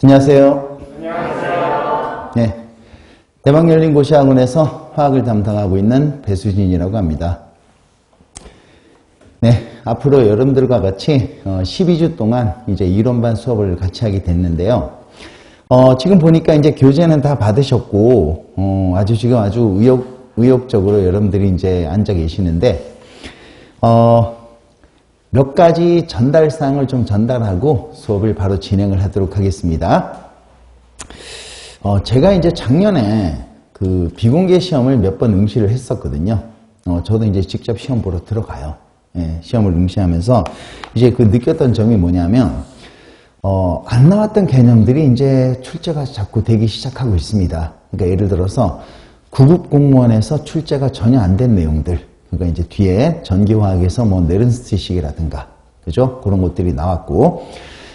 안녕하세요. 안녕하세요. 네, 대박 열린 고시학원에서 화학을 담당하고 있는 배수진이라고 합니다. 네, 앞으로 여러분들과 같이 12주 동안 이제 이론반 수업을 같이 하게 됐는데요. 지금 보니까 이제 교재는 다 받으셨고, 지금 아주 의욕적으로 여러분들이 이제 앉아 계시는데, 몇 가지 전달사항을 좀 전달하고 수업을 바로 진행을 하도록 하겠습니다. 제가 이제 작년에 그 비공개 시험을 몇 번 응시를 했었거든요. 저도 이제 직접 시험 보러 들어가요. 예, 시험을 응시하면서 이제 그 느꼈던 점이 뭐냐면, 안 나왔던 개념들이 이제 출제가 자꾸 되기 시작하고 있습니다. 그러니까 예를 들어서 구급 공무원에서 출제가 전혀 안 된 내용들, 그러니까 이제 뒤에 전기화학에서 뭐 네른스트식이라든가, 그죠? 그런 것들이 나왔고,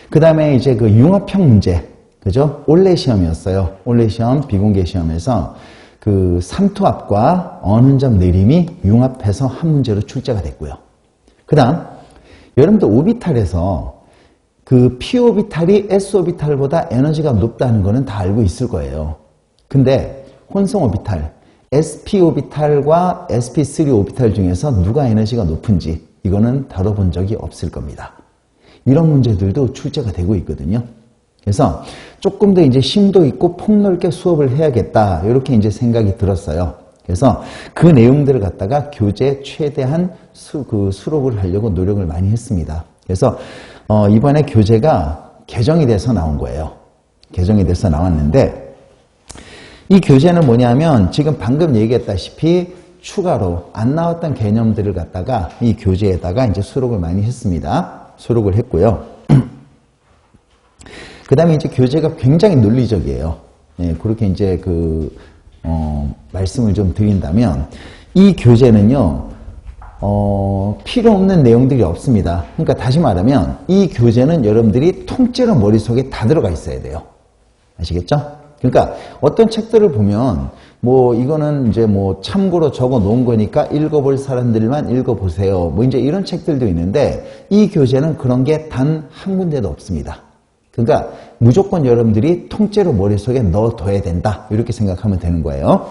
그 다음에 이제 그 융합형 문제, 그죠? 올해 시험이었어요. 올해 시험, 비공개 시험에서 그 삼투압과 어는점 내림이 융합해서 한 문제로 출제가 됐고요. 그 다음, 여러분들 오비탈에서 그 P오비탈이 S오비탈보다 에너지가 높다는 거는 다 알고 있을 거예요. 근데 혼성오비탈, sp-오비탈과 sp3-오비탈 중에서 누가 에너지가 높은지 이거는 다뤄본 적이 없을 겁니다. 이런 문제들도 출제가 되고 있거든요. 그래서 조금 더 이제 심도 있고 폭넓게 수업을 해야겠다 이렇게 이제 생각이 들었어요. 그래서 그 내용들을 갖다가 교재에 최대한 수록을 하려고 노력을 많이 했습니다. 그래서 이번에 교재가 개정이 돼서 나온 거예요. 개정이 돼서 나왔는데 이 교재는 뭐냐면 지금 방금 얘기했다시피 추가로 안 나왔던 개념들을 갖다가 이 교재에다가 이제 수록을 많이 했습니다. 수록을 했고요. 그 다음에 이제 교재가 굉장히 논리적이에요. 네, 그렇게 이제 말씀을 좀 드린다면 이 교재는요, 필요 없는 내용들이 없습니다. 그러니까 다시 말하면 이 교재는 여러분들이 통째로 머릿속에 다 들어가 있어야 돼요. 아시겠죠? 그러니까 어떤 책들을 보면 뭐 이거는 이제 뭐 참고로 적어 놓은 거니까 읽어볼 사람들만 읽어보세요. 뭐 이제 이런 책들도 있는데 이 교재는 그런 게 단 한 군데도 없습니다. 그러니까 무조건 여러분들이 통째로 머릿속에 넣어둬야 된다. 이렇게 생각하면 되는 거예요.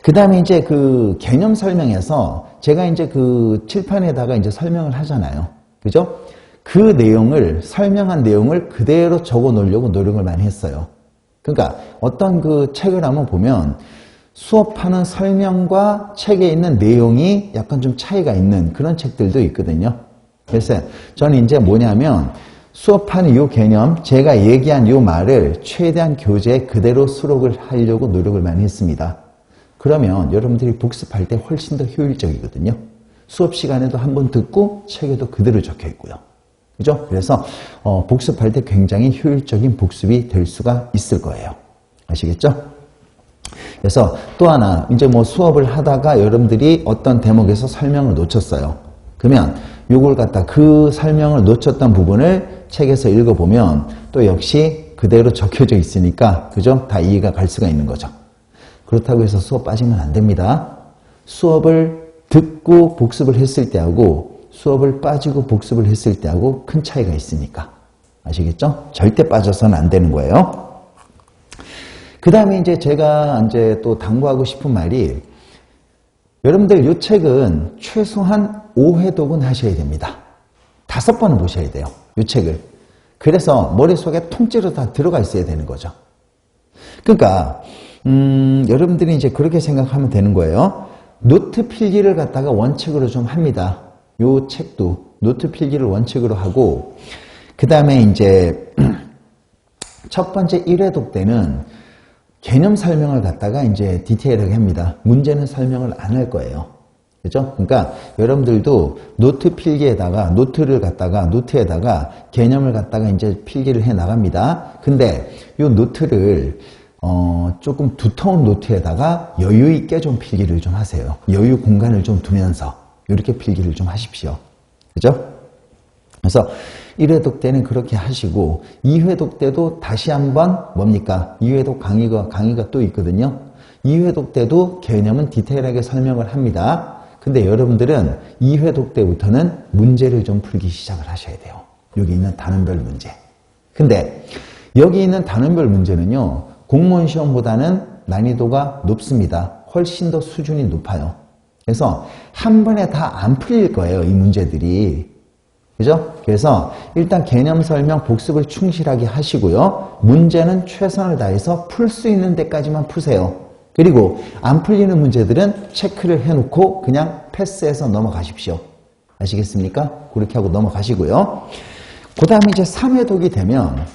그 다음에 이제 그 개념 설명에서 제가 이제 그 칠판에다가 이제 설명을 하잖아요. 그죠? 그 내용을, 설명한 내용을 그대로 적어 놓으려고 노력을 많이 했어요. 그러니까 어떤 그 책을 한번 보면 수업하는 설명과 책에 있는 내용이 약간 좀 차이가 있는 그런 책들도 있거든요. 그래서 저는 이제 뭐냐면 수업하는 이 개념, 제가 얘기한 이 말을 최대한 교재에 그대로 수록을 하려고 노력을 많이 했습니다. 그러면 여러분들이 복습할 때 훨씬 더 효율적이거든요. 수업 시간에도 한번 듣고 책에도 그대로 적혀 있고요. 그죠? 그래서 복습할 때 굉장히 효율적인 복습이 될 수가 있을 거예요. 아시겠죠? 그래서 또 하나, 이제 뭐 수업을 하다가 여러분들이 어떤 대목에서 설명을 놓쳤어요. 그러면 요걸 갖다 그 설명을 놓쳤던 부분을 책에서 읽어보면 또 역시 그대로 적혀져 있으니까, 그죠? 다 이해가 갈 수가 있는 거죠. 그렇다고 해서 수업 빠지면 안 됩니다. 수업을 듣고 복습을 했을 때하고 수업을 빠지고 복습을 했을 때하고 큰 차이가 있으니까. 아시겠죠? 절대 빠져서는 안 되는 거예요. 그 다음에 이제 제가 이제 또 당부하고 싶은 말이 여러분들 이 책은 최소한 5회독은 하셔야 됩니다. 5번은 보셔야 돼요. 이 책을. 그래서 머릿속에 통째로 다 들어가 있어야 되는 거죠. 그러니까 여러분들이 이제 그렇게 생각하면 되는 거예요. 노트 필기를 갖다가 원칙으로 좀 합니다. 요 책도 노트 필기를 원칙으로 하고, 그 다음에 이제 첫 번째 1회독 때는 개념 설명을 갖다가 이제 디테일하게 합니다. 문제는 설명을 안 할 거예요. 그죠? 그러니까 여러분들도 노트 필기에다가 노트에다가 개념을 갖다가 이제 필기를 해 나갑니다. 근데 요 노트를 조금 두터운 노트에다가 여유 있게 좀 필기를 좀 하세요. 여유 공간을 좀 두면서 이렇게 필기를 좀 하십시오. 그죠? 그래서 1회독 때는 그렇게 하시고 2회독 때도 다시 한번 뭡니까? 2회독 강의가 또 있거든요. 2회독 때도 개념은 디테일하게 설명을 합니다. 근데 여러분들은 2회독 때부터는 문제를 좀 풀기 시작을 하셔야 돼요. 여기 있는 단원별 문제. 근데 여기 있는 단원별 문제는요, 공무원 시험보다는 난이도가 높습니다. 훨씬 더 수준이 높아요. 그래서 한 번에 다 안 풀릴 거예요, 이 문제들이. 그죠? 그래서 일단 개념 설명 복습을 충실하게 하시고요. 문제는 최선을 다해서 풀 수 있는 데까지만 푸세요. 그리고 안 풀리는 문제들은 체크를 해놓고 그냥 패스해서 넘어가십시오. 아시겠습니까? 그렇게 하고 넘어가시고요. 그 다음에 이제 3회독이 되면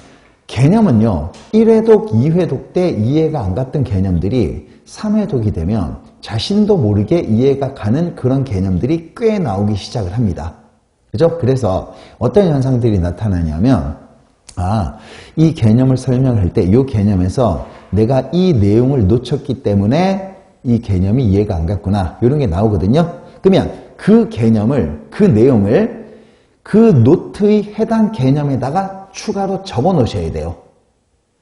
개념은요, 1회독, 2회독 때 이해가 안 갔던 개념들이 3회독이 되면 자신도 모르게 이해가 가는 그런 개념들이 꽤 나오기 시작을 합니다. 그죠? 그래서 어떤 현상들이 나타나냐면, 이 개념을 설명할 때 이 개념에서 내가 이 내용을 놓쳤기 때문에 이 개념이 이해가 안 갔구나. 이런 게 나오거든요. 그러면 그 개념을, 그 내용을 그 노트의 해당 개념에다가 추가로 적어 놓으셔야 돼요.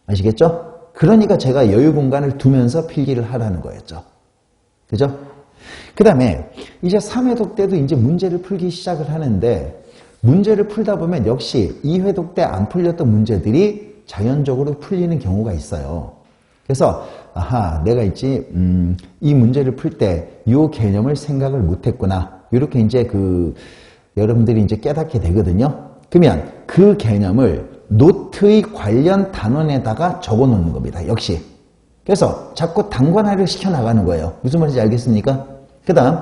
아시겠죠? 그러니까 제가 여유 공간을 두면서 필기를 하라는 거였죠. 그죠? 그 다음에 이제 3회독 때도 이제 문제를 풀기 시작을 하는데, 문제를 풀다 보면 역시 2회독 때 안 풀렸던 문제들이 자연적으로 풀리는 경우가 있어요. 그래서 내가 있지 이 문제를 풀 때 이 개념을 생각을 못했구나. 이렇게 이제 여러분들이 이제 깨닫게 되거든요. 그러면 그 개념을 노트의 관련 단원에다가 적어 놓는 겁니다. 역시. 그래서 자꾸 단권화를 시켜 나가는 거예요. 무슨 말인지 알겠습니까? 그 다음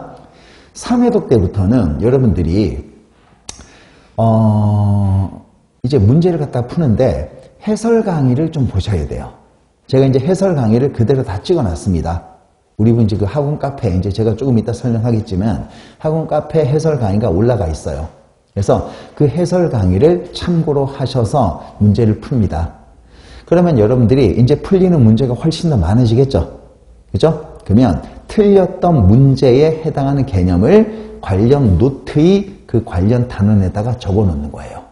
3회독 때부터는 여러분들이 이제 문제를 갖다 푸는데 해설 강의를 좀 보셔야 돼요. 제가 이제 해설 강의를 그대로 다 찍어 놨습니다. 우리 분 이제 그 학원 카페에 이제 제가 조금 이따 설명하겠지만 학원 카페 해설 강의가 올라가 있어요. 그래서 그 해설 강의를 참고로 하셔서 문제를 풉니다. 그러면 여러분들이 이제 풀리는 문제가 훨씬 더 많아지겠죠? 그죠? 그러면 틀렸던 문제에 해당하는 개념을 관련 노트의 그 관련 단원에다가 적어 놓는 거예요.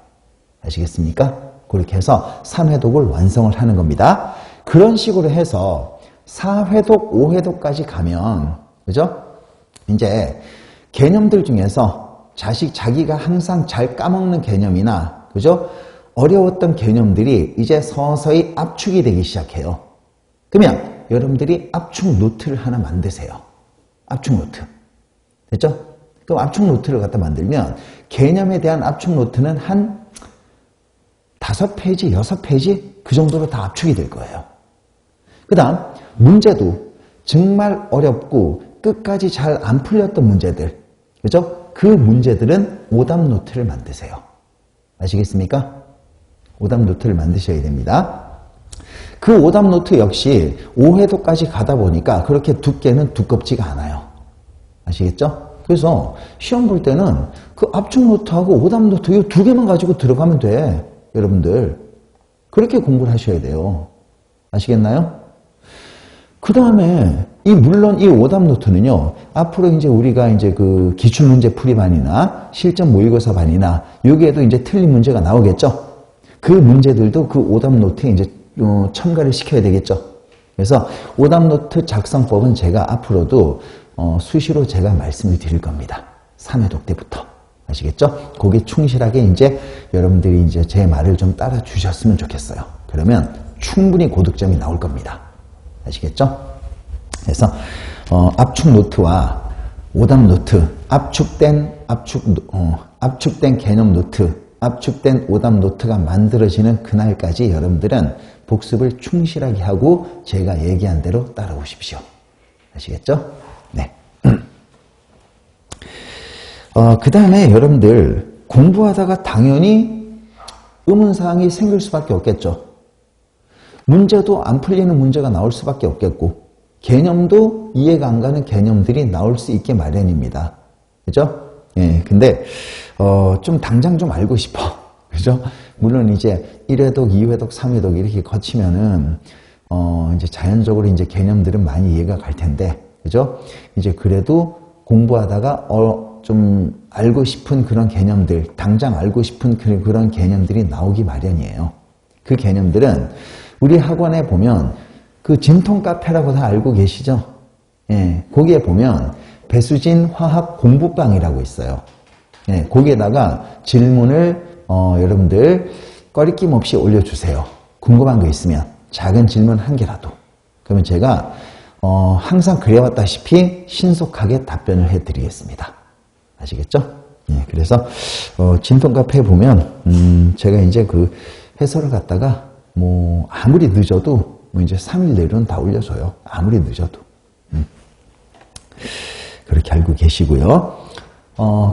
아시겠습니까? 그렇게 해서 3회독을 완성을 하는 겁니다. 그런 식으로 해서 4회독, 5회독까지 가면, 그죠? 이제 개념들 중에서 자기가 항상 잘 까먹는 개념이나, 그죠? 어려웠던 개념들이 이제 서서히 압축이 되기 시작해요. 그러면 여러분들이 압축 노트를 하나 만드세요. 압축 노트. 됐죠? 그럼 압축 노트를 갖다 만들면 개념에 대한 압축 노트는 한 5페이지, 6페이지 그 정도로 다 압축이 될 거예요. 그 다음 문제도 정말 어렵고 끝까지 잘 안 풀렸던 문제들, 그죠? 그 문제들은 오답 노트를 만드세요. 아시겠습니까? 오답 노트를 만드셔야 됩니다. 그 오답 노트 역시 5회도까지 가다 보니까 그렇게 두께는 두껍지가 않아요. 아시겠죠? 그래서 시험 볼 때는 그 압축 노트하고 오답 노트 이 두 개만 가지고 들어가면 돼. 여러분들 그렇게 공부를 하셔야 돼요. 아시겠나요? 그 다음에 물론 이 오답 노트는요, 앞으로 이제 우리가 이제 그 기출문제 풀이반이나 실전 모의고사 반이나 여기에도 이제 틀린 문제가 나오겠죠. 그 문제들도 그 오답 노트에 이제 첨가를 시켜야 되겠죠. 그래서 오답 노트 작성법은 제가 앞으로도 수시로 제가 말씀을 드릴 겁니다. 3회독 때부터. 아시겠죠? 거기에 충실하게 이제 여러분들이 이제 제 말을 좀 따라 주셨으면 좋겠어요. 그러면 충분히 고득점이 나올 겁니다. 아시겠죠? 그래서 압축 노트와 오답 노트, 압축된 개념 노트, 압축된 오답 노트가 만들어지는 그날까지 여러분들은 복습을 충실하게 하고 제가 얘기한 대로 따라오십시오. 아시겠죠? 네. 그 다음에 여러분들 공부하다가 당연히 의문사항이 생길 수밖에 없겠죠. 문제도 안 풀리는 문제가 나올 수밖에 없겠고 개념도 이해가 안 가는 개념들이 나올 수 있게 마련입니다. 그죠? 예, 근데 좀 당장 좀 알고 싶어. 그죠? 물론 이제 1회독, 2회독, 3회독 이렇게 거치면은 이제 자연적으로 이제 개념들은 많이 이해가 갈 텐데. 그죠? 이제 그래도 공부하다가 좀 알고 싶은 그런 개념들, 당장 알고 싶은 그런 개념들이 나오기 마련이에요. 그 개념들은 우리 학원에 보면 그 진통 카페라고 다 알고 계시죠? 예, 거기에 보면 배수진 화학 공부방이라고 있어요. 예, 거기에다가 질문을 여러분들 꺼리낌 없이 올려주세요. 궁금한 거 있으면 작은 질문 한 개라도. 그러면 제가 항상 그래왔다시피 신속하게 답변을 해드리겠습니다. 아시겠죠? 예, 그래서 진통 카페에 보면 제가 이제 그 해설을 갖다가 뭐 아무리 늦어도 뭐 이제 3일 내로는 다 올려줘요. 아무리 늦어도. 그렇게 알고 계시고요.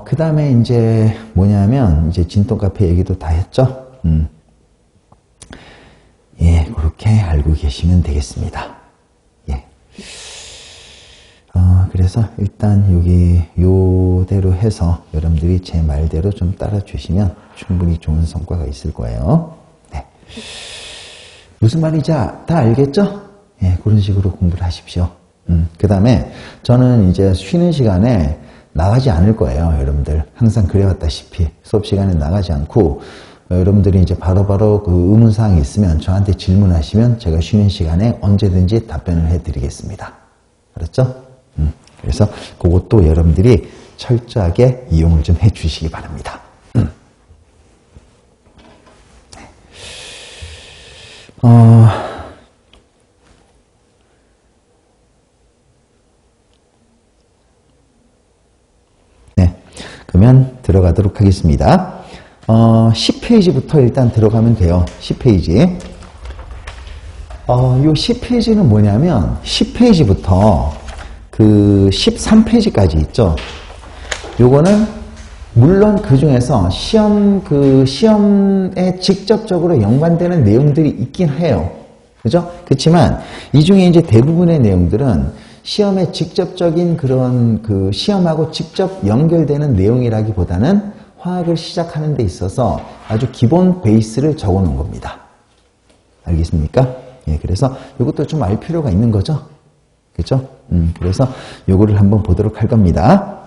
그 다음에 이제 뭐냐면 이제 진통 카페 얘기도 다 했죠. 예, 그렇게 알고 계시면 되겠습니다. 예. 그래서 일단 여기 요대로 해서 여러분들이 제 말대로 좀 따라 주시면 충분히 좋은 성과가 있을 거예요. 네. 무슨 말인지 다 알겠죠? 예, 그런 식으로 공부를 하십시오. 그 다음에 저는 이제 쉬는 시간에 나가지 않을 거예요, 여러분들. 항상 그래왔다시피 수업 시간에 나가지 않고 여러분들이 이제 바로바로 그 의문사항이 있으면 저한테 질문하시면 제가 쉬는 시간에 언제든지 답변을 해드리겠습니다. 알았죠? 그래서 그것도 여러분들이 철저하게 이용을 좀 해주시기 바랍니다. 네, 그러면 들어가도록 하겠습니다. 10페이지부터 일단 들어가면 돼요. 10페이지. 요 10페이지는 뭐냐면 10페이지부터 그 13페이지까지 있죠. 요거는 물론 그 중에서 시험에 직접적으로 연관되는 내용들이 있긴 해요. 그죠? 그렇지만 이 중에 이제 대부분의 내용들은 시험에 직접적인 그런 그 시험하고 직접 연결되는 내용이라기보다는 화학을 시작하는 데 있어서 아주 기본 베이스를 적어 놓은 겁니다. 알겠습니까? 예, 그래서 이것도 좀 알 필요가 있는 거죠. 그죠? 그래서 요거를 한번 보도록 할 겁니다.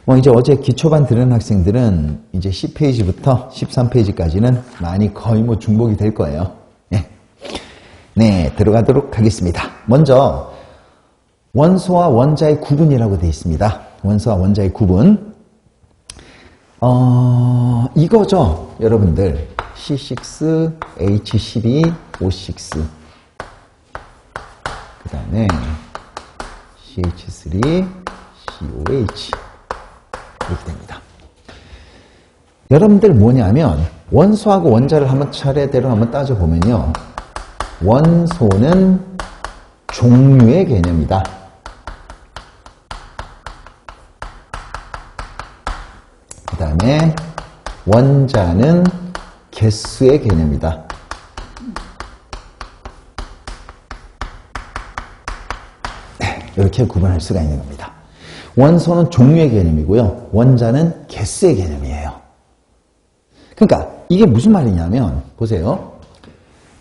뭐 이제 어제 기초반 들은 학생들은 이제 10페이지부터 13페이지까지는 많이 거의 뭐 중복이 될 거예요. 예. 네, 들어가도록 하겠습니다. 먼저 원소와 원자의 구분이라고 되어 있습니다. 원소와 원자의 구분. 이거죠, 여러분들. C6, H12, O6. 그 다음에 CH3, COH. 이렇게 됩니다. 여러분들 뭐냐면 원소하고 원자를 한번 차례대로 한번 따져보면요. 원소는 종류의 개념이다. 그 다음에 원자는 개수의 개념이다. 네, 이렇게 구분할 수가 있는 겁니다. 원소는 종류의 개념이고요. 원자는 개수의 개념이에요. 그러니까 이게 무슨 말이냐면 보세요.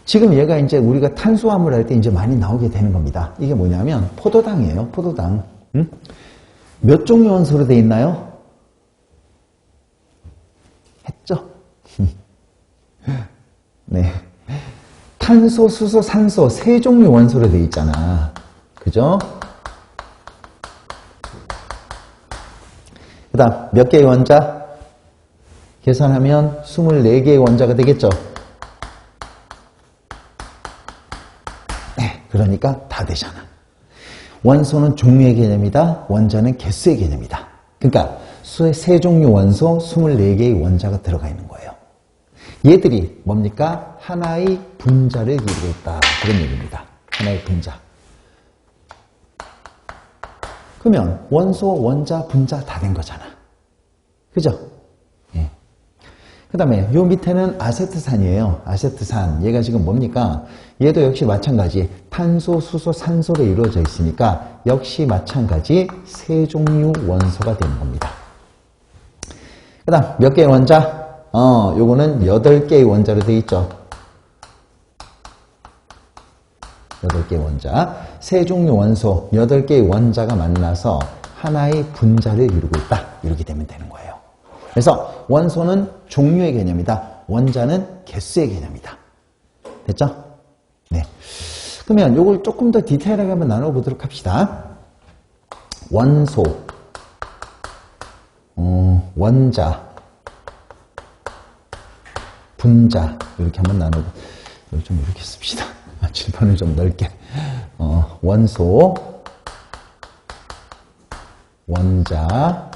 지금 얘가 이제 우리가 탄수화물 할 때 이제 많이 나오게 되는 겁니다. 이게 뭐냐면 포도당이에요. 포도당. 몇 종류 원소로 되어 있나요? 했죠? 네. 탄소, 수소, 산소 세 종류 원소로 되어 있잖아. 그죠? 그 다음 몇 개의 원자? 계산하면 24개의 원자가 되겠죠? 네, 그러니까 다 되잖아. 원소는 종류의 개념이다. 원자는 개수의 개념이다. 그러니까 세 종류 원소 24개의 원자가 들어가 있는 거예요. 얘들이 뭡니까? 하나의 분자를 이루고 있다. 그런 얘기입니다. 하나의 분자. 그러면 원소, 원자, 분자 다 된 거잖아. 그죠? 예. 그 다음에 요 밑에는 아세트산이에요. 아세트산. 얘가 지금 뭡니까? 얘도 역시 마찬가지. 탄소, 수소, 산소로 이루어져 있으니까 역시 마찬가지 세 종류 원소가 되는 겁니다. 그 다음 몇 개의 원자? 요거는 8개의 원자로 되어 있죠. 8개의 원자. 세 종류 원소, 8개의 원자가 만나서 하나의 분자를 이루고 있다. 이렇게 되면 되는 거예요. 그래서 원소는 종류의 개념이다. 원자는 개수의 개념이다. 됐죠? 네. 그러면 요걸 조금 더 디테일하게 한번 나눠보도록 합시다. 원소, 원자, 분자. 이렇게 한번 나누고, 여기 좀 이렇게 씁시다. 칠판을 좀 넓게. 원소, 원자,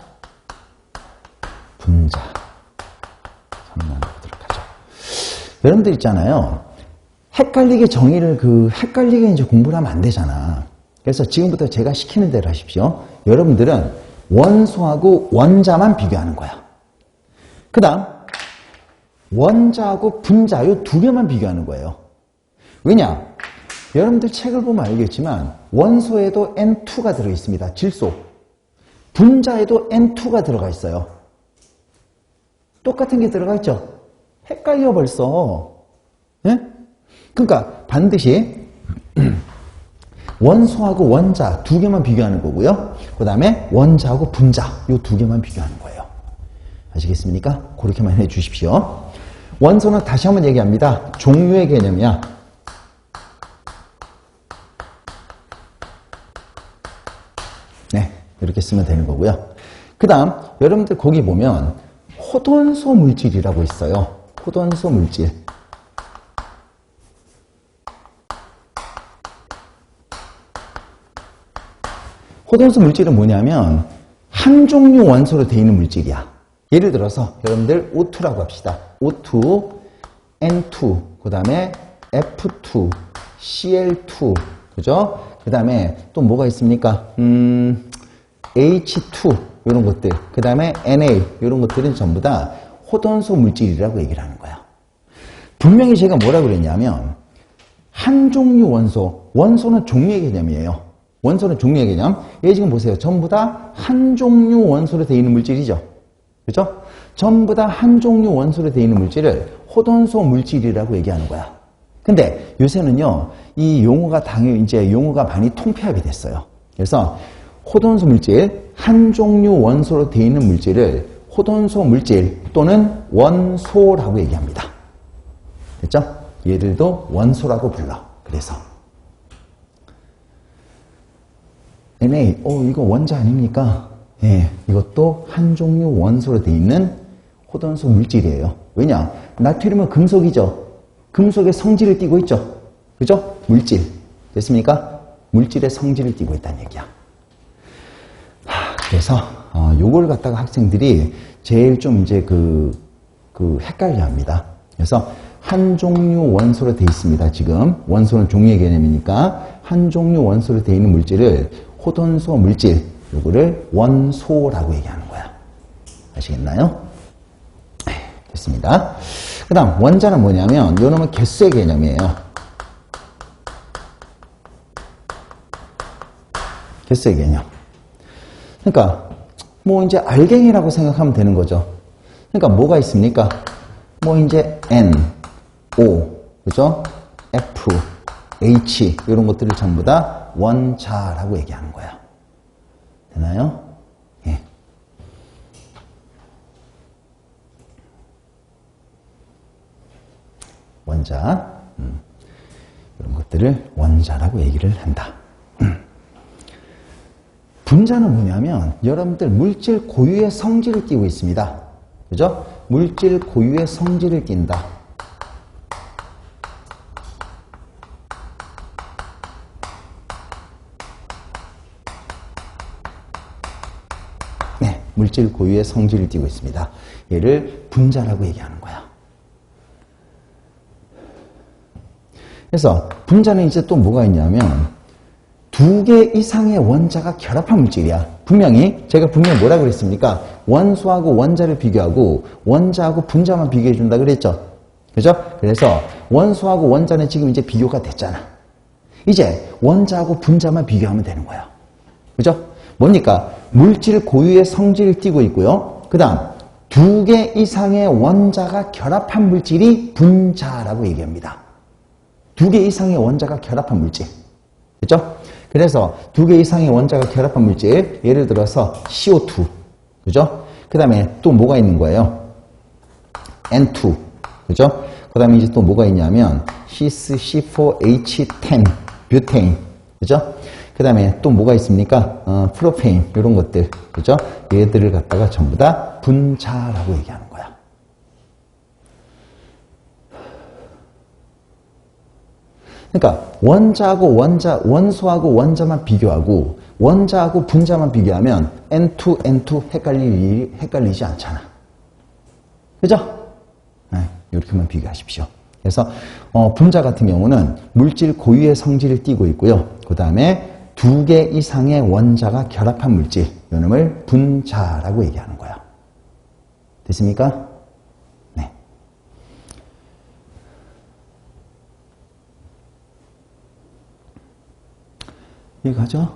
분자. 한번 나눠보도록 하죠. 여러분들 있잖아요. 헷갈리게 헷갈리게 이제 공부를 하면 안 되잖아. 그래서 지금부터 제가 시키는 대로 하십시오. 여러분들은 원소하고 원자만 비교하는 거야. 그 다음, 원자하고 분자, 이 두 개만 비교하는 거예요. 왜냐? 여러분들 책을 보면 알겠지만, 원소에도 N2가 들어있습니다. 질소. 분자에도 N2가 들어가 있어요. 똑같은 게 들어가 있죠? 헷갈려 벌써. 예? 그러니까 반드시 원소하고 원자 두 개만 비교하는 거고요. 그 다음에 원자하고 분자 이 두 개만 비교하는 거예요. 아시겠습니까? 그렇게만 해 주십시오. 원소는 다시 한번 얘기합니다. 종류의 개념이야. 네, 이렇게 쓰면 되는 거고요. 그 다음 여러분들 거기 보면 호돈소 물질이라고 있어요. 호돈소 물질. 호돈소 물질은 뭐냐면 한 종류 원소로 되어 있는 물질이야. 예를 들어서 여러분들 O2라고 합시다. O2, N2, 그 다음에 F2, Cl2, 그죠? 그 다음에 또 뭐가 있습니까? H2, 이런 것들. 그 다음에 Na, 이런 것들은 전부 다 호돈소 물질이라고 얘기를 하는 거야. 분명히 제가 뭐라 그랬냐면 한 종류 원소, 원소는 종류의 개념이에요. 원소는 종류의 개념. 얘 지금 보세요. 전부 다 한 종류 원소로 되어 있는 물질이죠. 그죠? 전부 다 한 종류 원소로 되어 있는 물질을 호돈소 물질이라고 얘기하는 거야. 근데 요새는요, 이 용어가 이제 용어가 많이 통폐합이 됐어요. 그래서 호돈소 물질, 한 종류 원소로 되어 있는 물질을 호돈소 물질 또는 원소라고 얘기합니다. 됐죠? 얘들도 원소라고 불러. 그래서 Na, 이거 원자 아닙니까? 예, 이것도 한 종류 원소로 되어 있는 호돈소 물질이에요. 왜냐? 나트륨은 금속이죠. 금속의 성질을 띠고 있죠. 그죠? 물질. 됐습니까? 물질의 성질을 띠고 있다는 얘기야. 그래서 요걸 갖다가 학생들이 제일 좀 이제 헷갈려 합니다. 그래서 한 종류 원소로 되어 있습니다. 지금 원소는 종류의 개념이니까 한 종류 원소로 되어 있는 물질을 호돈소 물질, 요거를 원소라고 얘기하는 거야. 아시겠나요? 됐습니다. 그 다음 원자는 뭐냐면 요놈은 개수의 개념이에요. 개수의 개념. 그러니까 뭐 이제 알갱이라고 생각하면 되는 거죠. 그러니까 뭐가 있습니까? 뭐 이제 N, O, 그죠? F, H 이런 것들을 전부 다 원자라고 얘기하는 거야. 되나요? 예. 원자. 이런 것들을 원자라고 얘기를 한다. 분자는 뭐냐면 여러분들 물질 고유의 성질을 띠고 있습니다. 그죠? 물질 고유의 성질을 띈다. 네, 물질 고유의 성질을 띠고 있습니다. 얘를 분자라고 얘기하는 거야. 그래서 분자는 이제 또 뭐가 있냐면 두 개 이상의 원자가 결합한 물질이야. 제가 분명히 뭐라 그랬습니까? 원소하고 원자를 비교하고 원자하고 분자만 비교해 준다 그랬죠. 그죠? 그래서 원소하고 원자는 지금 이제 비교가 됐잖아. 이제 원자하고 분자만 비교하면 되는 거야. 그죠? 뭡니까? 물질 고유의 성질을 띠고 있고요. 그 다음 두 개 이상의 원자가 결합한 물질이 분자라고 얘기합니다. 두 개 이상의 원자가 결합한 물질. 그죠? 그래서 두 개 이상의 원자가 결합한 물질, 예를 들어서 CO2, 그죠? 그 다음에 또 뭐가 있는 거예요? N2, 그죠? 그 다음에 이제 또 뭐가 있냐면 C4H10, 뷰테인, 그죠? 그 다음에 또 뭐가 있습니까? 프로페인, 이런 것들, 그죠? 얘들을 갖다가 전부 다 분자라고 얘기하는 거야. 그러니까 원소하고 원자만 비교하고 원자하고 분자만 비교하면 N2, N2 헷갈리지 않잖아. 그죠? 네, 이렇게만 비교하십시오. 그래서 분자 같은 경우는 물질 고유의 성질을 띠고 있고요. 그 다음에 2개 이상의 원자가 결합한 물질, 이놈을 분자라고 얘기하는 거야. 됐습니까? 네. 이거 가죠?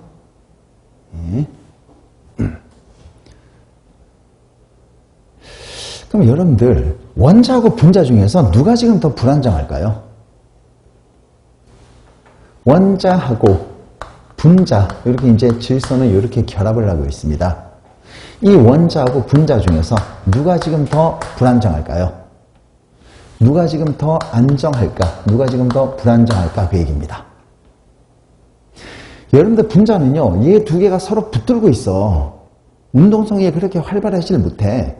네. 그럼 여러분들 원자하고 분자 중에서 누가 지금 더 불안정할까요? 원자하고 분자, 이렇게 이제 질소는 이렇게 결합을 하고 있습니다. 이 원자하고 분자 중에서 누가 지금 더 불안정할까요? 누가 지금 더 안정할까? 누가 지금 더 불안정할까? 그 얘기입니다. 여러분들 분자는요, 얘 두 개가 서로 붙들고 있어. 운동성이 그렇게 활발하지 못해.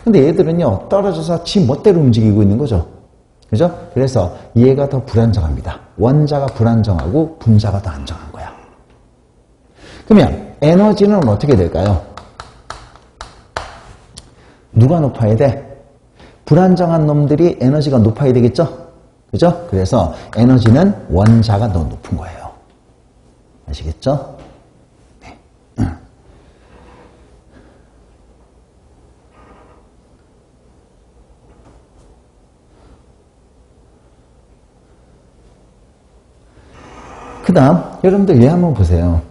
근데 얘들은요, 떨어져서 지 멋대로 움직이고 있는 거죠. 그죠? 그래서 얘가 더 불안정합니다. 원자가 불안정하고 분자가 더 안정한 거야. 그러면 에너지는 어떻게 될까요? 누가 높아야 돼? 불안정한 놈들이 에너지가 높아야 되겠죠? 그죠? 그래서 에너지는 원자가 더 높은 거예요. 아시겠죠? 네. 그 다음 여러분들 얘 한번 보세요.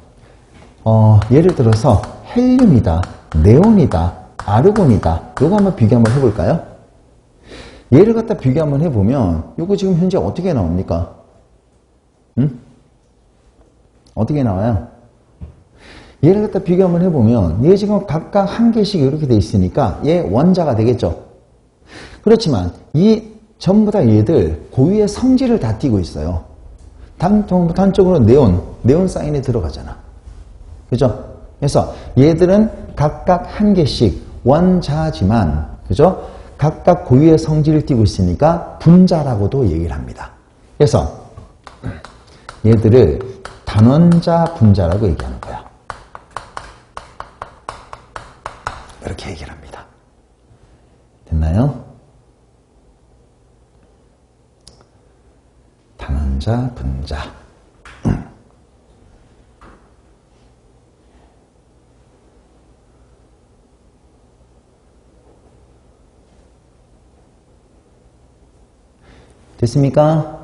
예를 들어서 헬륨이다, 네온이다, 아르곤이다. 요거 한번 비교 한번 해볼까요? 얘를 갖다 비교 한번 해보면 요거 지금 현재 어떻게 나옵니까? 응? 어떻게 나와요? 얘를 갖다 비교 한번 해보면 얘 지금 각각 한 개씩 이렇게 돼 있으니까 얘 원자가 되겠죠. 그렇지만 이 전부 다 얘들 고유의 성질을 다 띠고 있어요. 단적으로 네온 사인에 들어가잖아. 그죠? 그래서 얘들은 각각 한 개씩 원자지만, 그죠? 각각 고유의 성질을 띠고 있으니까 분자라고도 얘기를 합니다. 그래서 얘들을 단원자 분자라고 얘기하는 거야. 이렇게 얘기를 합니다. 됐나요? 단원자 분자. 됐습니까?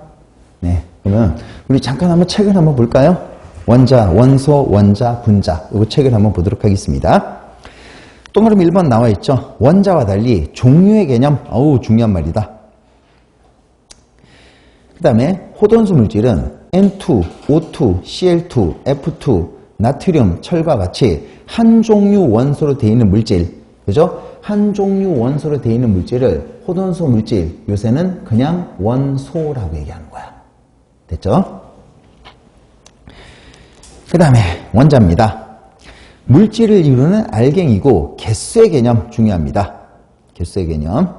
네. 그러면 우리 잠깐 한번 책을 한번 볼까요? 원자, 원소, 원자, 분자. 이 책을 한번 보도록 하겠습니다. 동그라미 1번 나와 있죠. 원자와 달리 종류의 개념. 어우, 중요한 말이다. 그 다음에 호돈수 물질은 N2, O2, Cl2, F2, 나트륨, 철과 같이 한 종류 원소로 되어 있는 물질. 그죠? 한 종류 원소로 되어 있는 물질을 호돈수 물질, 요새는 그냥 원소라고 얘기하는 거야. 됐죠? 그 다음에 원자입니다. 물질을 이루는 알갱이고 개수의 개념 중요합니다. 개수의 개념.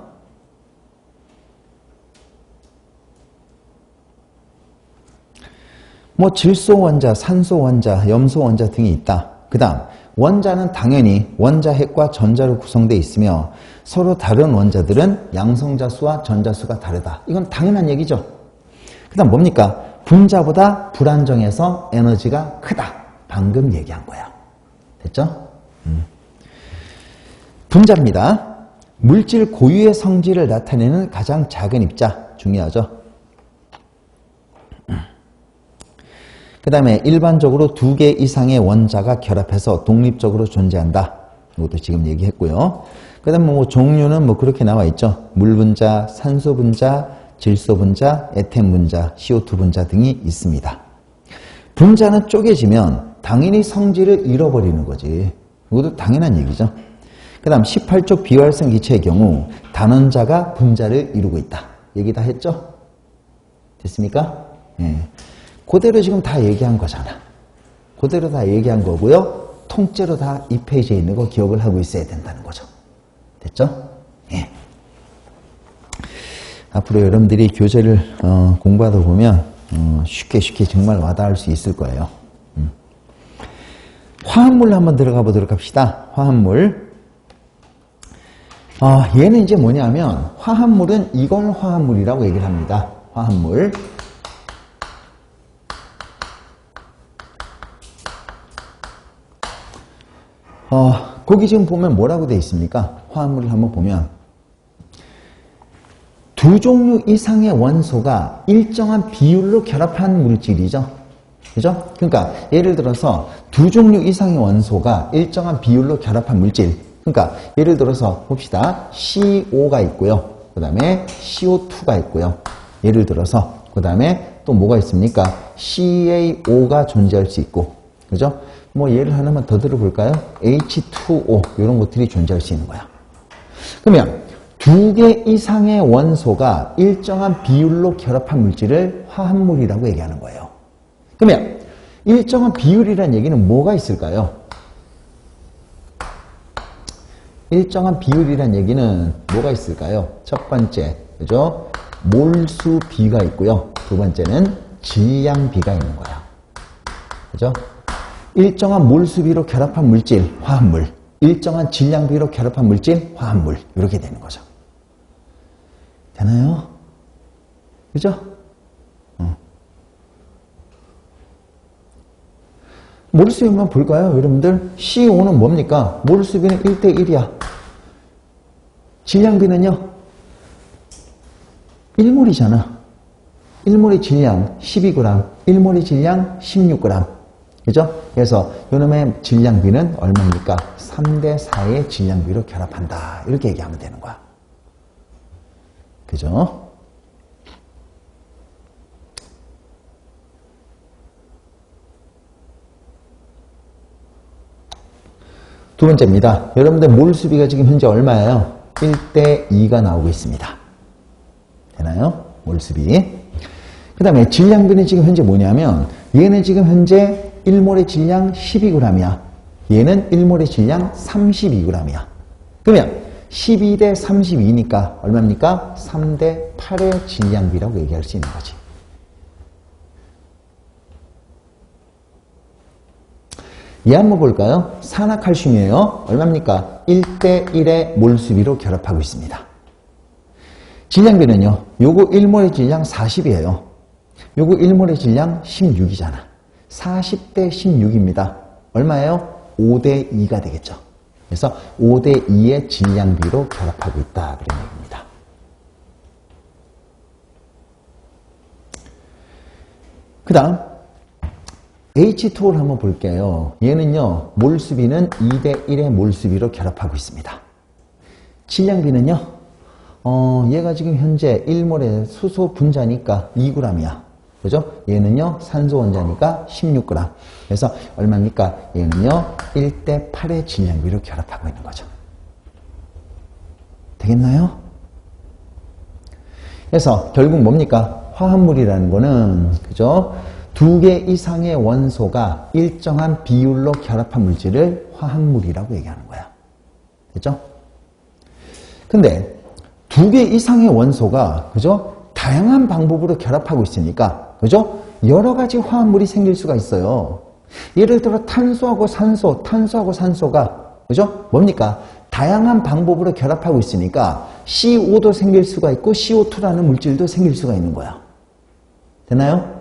뭐 질소 원자, 산소 원자, 염소 원자 등이 있다. 그 다음 원자는 당연히 원자핵과 전자로 구성되어 있으며 서로 다른 원자들은 양성자수와 전자수가 다르다. 이건 당연한 얘기죠. 그 다음 뭡니까? 분자보다 불안정해서 에너지가 크다. 방금 얘기한 거야. 됐죠? 분자입니다. 물질 고유의 성질을 나타내는 가장 작은 입자. 중요하죠. 그 다음에 일반적으로 2개 이상의 원자가 결합해서 독립적으로 존재한다. 이것도 지금 얘기했고요. 그 다음에 뭐 종류는 뭐 그렇게 나와 있죠. 물 분자, 산소 분자, 질소 분자, 에탄 분자, CO2 분자 등이 있습니다. 분자는 쪼개지면 당연히 성질을 잃어버리는 거지. 이것도 당연한 얘기죠. 그 다음 18쪽 비활성 기체의 경우 단원자가 분자를 이루고 있다. 얘기 다 했죠? 됐습니까? 예. 그대로 지금 다 얘기한 거잖아. 그대로 다 얘기한 거고요. 통째로 다 이 페이지에 있는 거 기억을 하고 있어야 된다는 거죠. 됐죠? 예. 앞으로 여러분들이 교재를 공부하다 보면 쉽게 정말 와닿을 수 있을 거예요. 화합물 한번 들어가 보도록 합시다. 화합물. 얘는 이제 뭐냐면 화합물은 이걸 화합물이라고 얘기를 합니다. 화합물. 거기 지금 보면 뭐라고 되어 있습니까? 화합물을 한번 보면 두 종류 이상의 원소가 일정한 비율로 결합한 물질이죠. 그죠? 그러니까 예를 들어서 두 종류 이상의 원소가 일정한 비율로 결합한 물질. 그러니까 예를 들어서 봅시다. CO가 있고요. 그 다음에 CO2가 있고요. 예를 들어서 그 다음에 또 뭐가 있습니까? CaO가 존재할 수 있고, 그죠? 뭐 예를 하나만 더 들어볼까요? H2O 이런 것들이 존재할 수 있는 거야. 그러면 두 개 이상의 원소가 일정한 비율로 결합한 물질을 화합물이라고 얘기하는 거예요. 그러면 일정한 비율이라는 얘기는 뭐가 있을까요? 일정한 비율이라는 얘기는 뭐가 있을까요? 첫 번째, 그죠? 몰수 비가 있고요. 두 번째는 질량 비가 있는 거야. 그죠? 일정한 몰수비로 결합한 물질, 화합물. 일정한 질량비로 결합한 물질, 화합물. 이렇게 되는 거죠. 되나요? 그죠? 몰수비만 볼까요? 여러분들, CO는 뭡니까? 몰수비는 1대1이야. 질량비는요? 1몰이잖아. 1몰의 질량 12g, 1몰의 질량 16g. 그죠? 그래서 요놈의 질량비는 얼마입니까? 3대4의 질량비로 결합한다. 이렇게 얘기하면 되는 거야. 그죠? 두 번째입니다. 여러분들 몰수비가 지금 현재 얼마예요? 1대2가 나오고 있습니다. 되나요? 몰수비. 그 다음에 질량비는 지금 현재 뭐냐면 얘는 지금 현재 1몰의 질량 12g이야. 얘는 1몰의 질량 32g이야. 그러면 12대 32니까 얼마입니까? 3대 8의 질량비라고 얘기할 수 있는 거지. 얘 한번 볼까요? 산화칼슘이에요. 얼마입니까? 1대1의 몰수비로 결합하고 있습니다. 질량비는요. 요거 1몰의 질량 40이에요. 요거 1몰의 질량 16이잖아. 40대 16입니다. 얼마예요? 5대2가 되겠죠. 그래서 5대2의 질량비로 결합하고 있다. 그런 얘기입니다. 그 다음 H2O를 한번 볼게요. 얘는요. 몰수비는 2대1의 몰수비로 결합하고 있습니다. 질량비는요. 얘가 지금 현재 1몰의 수소 분자니까 2g이야. 그죠? 얘는요. 산소 원자니까 16g. 그래서 얼마입니까? 얘는요. 1대8의 질량비로 결합하고 있는 거죠. 되겠나요? 그래서 결국 뭡니까? 화합물이라는 거는 그죠? 두 개 이상의 원소가 일정한 비율로 결합한 물질을 화합물이라고 얘기하는 거야. 됐죠? 근데 두 개 이상의 원소가 그죠? 다양한 방법으로 결합하고 있으니까 그죠? 여러 가지 화합물이 생길 수가 있어요. 예를 들어 탄소하고 산소, 탄소하고 산소가 그죠? 뭡니까? 다양한 방법으로 결합하고 있으니까 CO2도 생길 수가 있고 CO2라는 물질도 생길 수가 있는 거야. 되나요?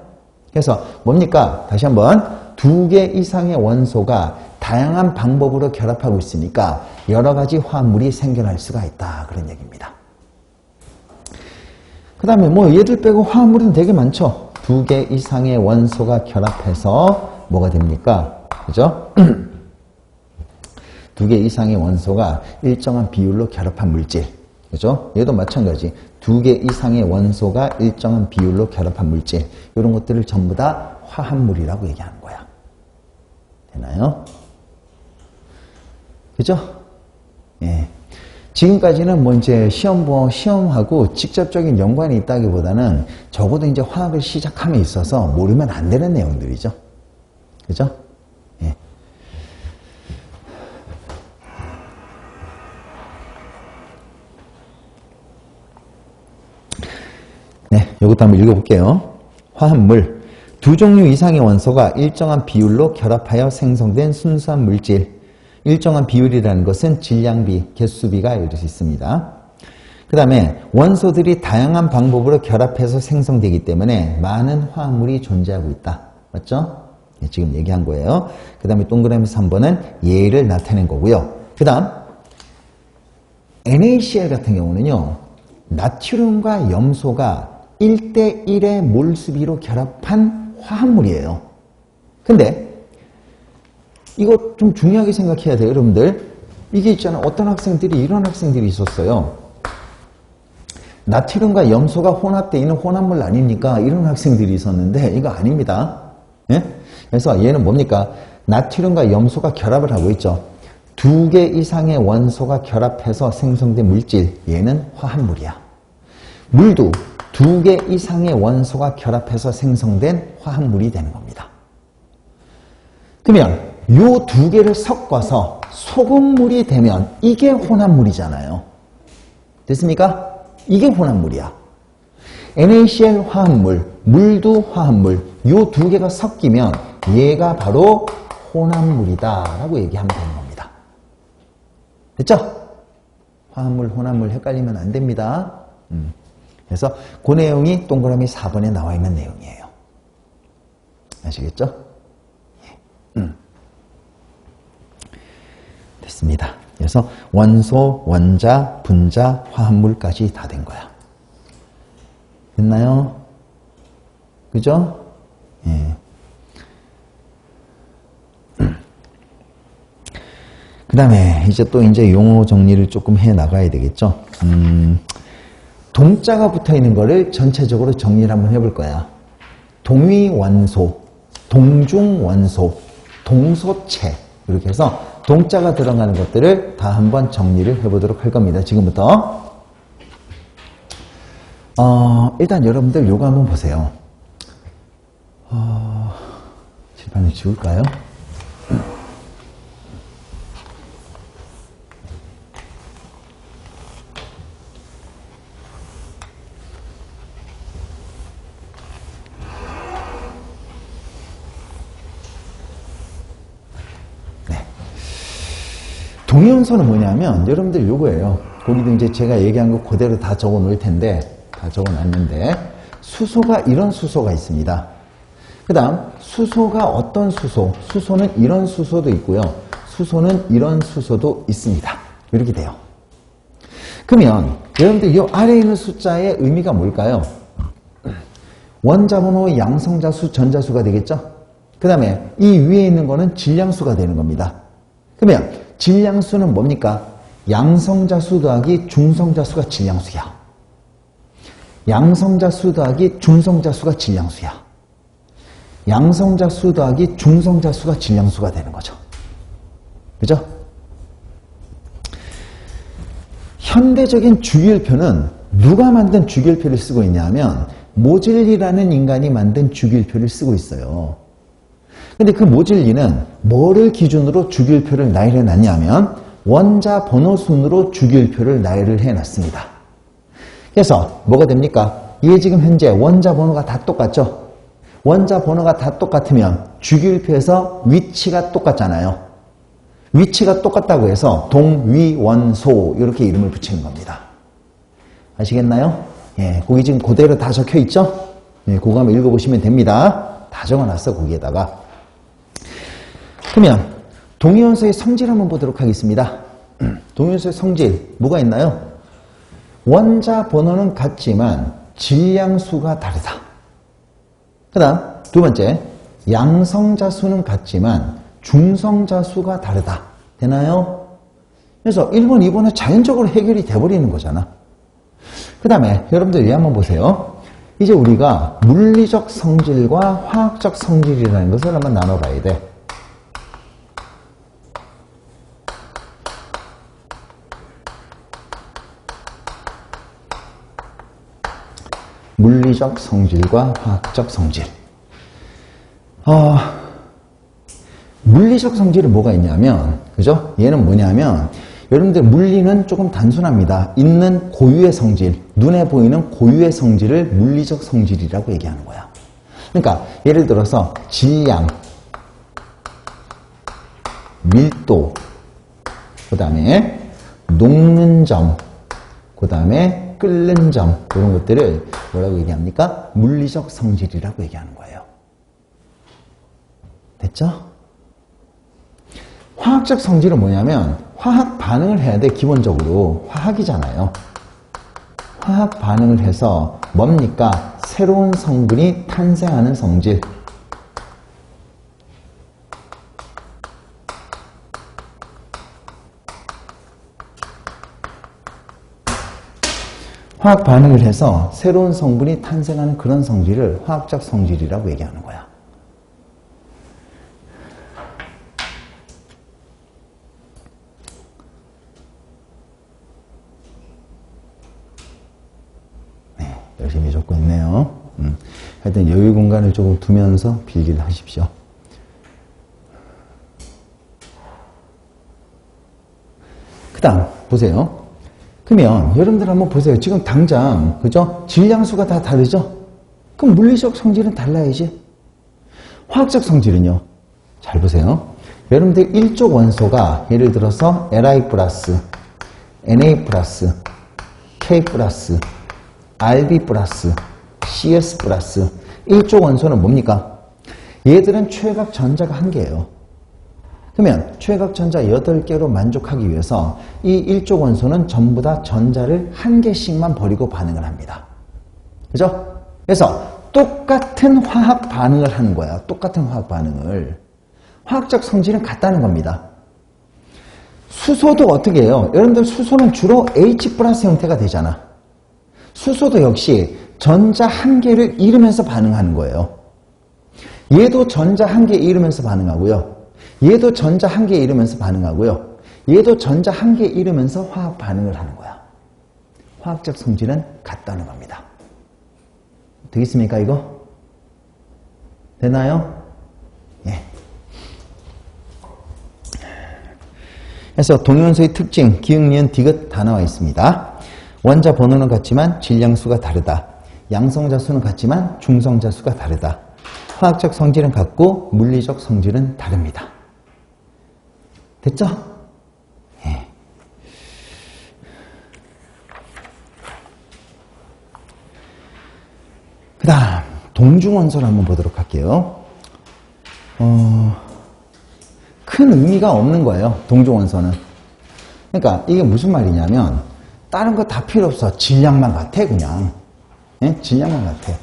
그래서 뭡니까? 다시 한번 두 개 이상의 원소가 다양한 방법으로 결합하고 있으니까 여러 가지 화합물이 생겨날 수가 있다. 그런 얘기입니다. 그 다음에 뭐 얘들 빼고 화합물은 되게 많죠. 두 개 이상의 원소가 결합해서 뭐가 됩니까? 그죠? 두 개 이상의 원소가 일정한 비율로 결합한 물질. 그죠? 얘도 마찬가지. 두 개 이상의 원소가 일정한 비율로 결합한 물질. 이런 것들을 전부 다 화합물이라고 얘기하는 거야. 되나요? 그죠? 예. 지금까지는 뭐 이제 시험하고 직접적인 연관이 있다기보다는 적어도 이제 화학을 시작함에 있어서 모르면 안 되는 내용들이죠. 그죠? 예. 네, 이것도 한번 읽어볼게요. 화합물. 두 종류 이상의 원소가 일정한 비율로 결합하여 생성된 순수한 물질. 일정한 비율이라는 것은 질량비, 개수비가 이룰 수 있습니다. 그 다음에 원소들이 다양한 방법으로 결합해서 생성되기 때문에 많은 화합물이 존재하고 있다. 맞죠? 네, 지금 얘기한 거예요. 그 다음에 동그라미 3번은 예를 나타낸 거고요. 그 다음 NaCl 같은 경우는요. 나트륨과 염소가 1대1의 몰수비로 결합한 화합물이에요. 근데 이거 좀 중요하게 생각해야 돼요, 여러분들. 이게 있잖아요. 어떤 학생들이 이런 학생들이 있었어요. 나트륨과 염소가 혼합되어 있는 혼합물 아닙니까? 이런 학생들이 있었는데 이거 아닙니다. 예? 그래서 얘는 뭡니까? 나트륨과 염소가 결합을 하고 있죠. 2개 이상의 원소가 결합해서 생성된 물질, 얘는 화합물이야. 물도 2개 이상의 원소가 결합해서 생성된 화합물이 되는 겁니다. 그러면 이 2개를 섞어서 소금물이 되면 이게 혼합물이잖아요. 됐습니까? 이게 혼합물이야. NaCl 화합물, 물도 화합물, 이 2개가 섞이면 얘가 바로 혼합물이다 라고 얘기하면 되는 겁니다. 됐죠? 화합물, 혼합물 헷갈리면 안 됩니다. 그래서 그 내용이 동그라미 4번에 나와 있는 내용이에요. 아시겠죠? 됐습니다. 그래서 원소, 원자, 분자, 화합물까지 다 된 거야. 됐나요? 그죠? 예. 그 다음에 이제 용어 정리를 조금 해 나가야 되겠죠? 동자가 붙어 있는 거를 전체적으로 정리를 한번 해볼 거야. 동위원소, 동중원소, 동소체. 이렇게 해서 동자가 들어가는 것들을 다 한번 정리를 해보도록 할 겁니다. 지금부터. 일단 여러분들 요거 한번 보세요. 칠판을 지울까요? 동위원소는 뭐냐면 여러분들 요거예요. 거기도 이제 제가 얘기한 거 그대로 다 적어 놓을 텐데 다 적어 놨는데 수소가 이런 수소가 있습니다. 그 다음 수소가 어떤 수소? 수소는 이런 수소도 있고요. 수소는 이런 수소도 있습니다. 이렇게 돼요. 그러면 여러분들 이 아래에 있는 숫자의 의미가 뭘까요? 원자번호 양성자수 전자수가 되겠죠? 그 다음에 이 위에 있는 거는 질량수가 되는 겁니다. 그러면 질량수는 뭡니까? 양성자수 더하기 중성자수가 질량수야. 양성자수 더하기 중성자수가 질량수야. 양성자수 더하기 중성자수가 질량수가 되는 거죠. 그죠? 현대적인 주기율표는 누가 만든 주기율표를 쓰고 있냐면 모질리라는 인간이 만든 주기율표를 쓰고 있어요. 근데 그 모질리는 뭐를 기준으로 주기율표를 나열해 놨냐면 원자 번호 순으로 주기율표를 나열을 해 놨습니다. 그래서 뭐가 됩니까? 이게 지금 현재 원자 번호가 다 똑같죠? 원자 번호가 다 똑같으면 주기율표에서 위치가 똑같잖아요. 위치가 똑같다고 해서 동위원소 이렇게 이름을 붙이는 겁니다. 아시겠나요? 예, 거기 지금 그대로 다 적혀 있죠? 예, 그거 한번 읽어보시면 됩니다. 다 적어놨어 거기에다가. 그러면 동위원소의 성질 한번 보도록 하겠습니다. 동위원소의 성질 뭐가 있나요? 원자 번호는 같지만 질량수가 다르다. 그 다음 두 번째, 양성자수는 같지만 중성자수가 다르다. 되나요? 그래서 1번, 2번은 자연적으로 해결이 돼버리는 거잖아. 그 다음에 여러분들 얘 한번 보세요. 이제 우리가 물리적 성질과 화학적 성질이라는 것을 한번 나눠봐야 돼. 물리적 성질과 화학적 성질. 물리적 성질은 뭐가 있냐면, 그죠? 얘는 뭐냐면, 여러분들 물리는 조금 단순합니다. 있는 고유의 성질, 눈에 보이는 고유의 성질을 물리적 성질이라고 얘기하는 거야. 그러니까 예를 들어서 질량, 밀도, 그 다음에 녹는 점, 그 다음에 끓는 점, 이런 것들을 뭐라고 얘기합니까? 물리적 성질이라고 얘기하는 거예요. 됐죠? 화학적 성질은 뭐냐면 화학 반응을 해야 돼. 기본적으로 화학이잖아요. 화학 반응을 해서 뭡니까? 새로운 성분이 탄생하는 성질. 화학 반응을 해서 새로운 성분이 탄생하는 그런 성질을 화학적 성질이라고 얘기하는 거야. 네, 열심히 적고 있네요. 하여튼 여유 공간을 조금 두면서 필기를 하십시오. 그 다음 보세요. 그러면 여러분들 한번 보세요. 지금 당장 그죠? 질량수가 다 다르죠? 그럼 물리적 성질은 달라야지. 화학적 성질은요? 잘 보세요. 여러분들 일족 원소가 예를 들어서 Li 플러스, Na 플러스, K 플러스, Rb 플러스, CS 플러스. 일족 원소는 뭡니까? 얘들은 최각 전자가 1개예요. 그러면 최각 전자 8개로 만족하기 위해서 이 일족 원소는 전부 다 전자를 1개씩만 버리고 반응을 합니다. 그죠? 그래서 똑같은 화학 반응을 하는 거야. 똑같은 화학 반응을. 화학적 성질은 같다는 겁니다. 수소도 어떻게 해요? 여러분들 수소는 주로 H 플러스 형태가 되잖아. 수소도 역시 전자 1개를 잃으면서 반응하는 거예요. 얘도 전자 1개 잃으면서 반응하고요. 얘도 전자 1개 잃으면서 반응하고요. 얘도 전자 1개 잃으면서 화학 반응을 하는 거야. 화학적 성질은 같다는 겁니다. 되겠습니까, 이거? 되나요? 예. 그래서 동위원소의 특징, 기역, 니은, 디귿 다 나와 있습니다. 원자 번호는 같지만 질량수가 다르다. 양성자 수는 같지만 중성자 수가 다르다. 화학적 성질은 같고 물리적 성질은 다릅니다. 됐죠? 예. 그 다음 동중원소를 한번 보도록 할게요. 큰 의미가 없는 거예요. 동중원소는. 그러니까 이게 무슨 말이냐면 다른 거 다 필요 없어. 질량만 같아 그냥. 예? 질량만 같아.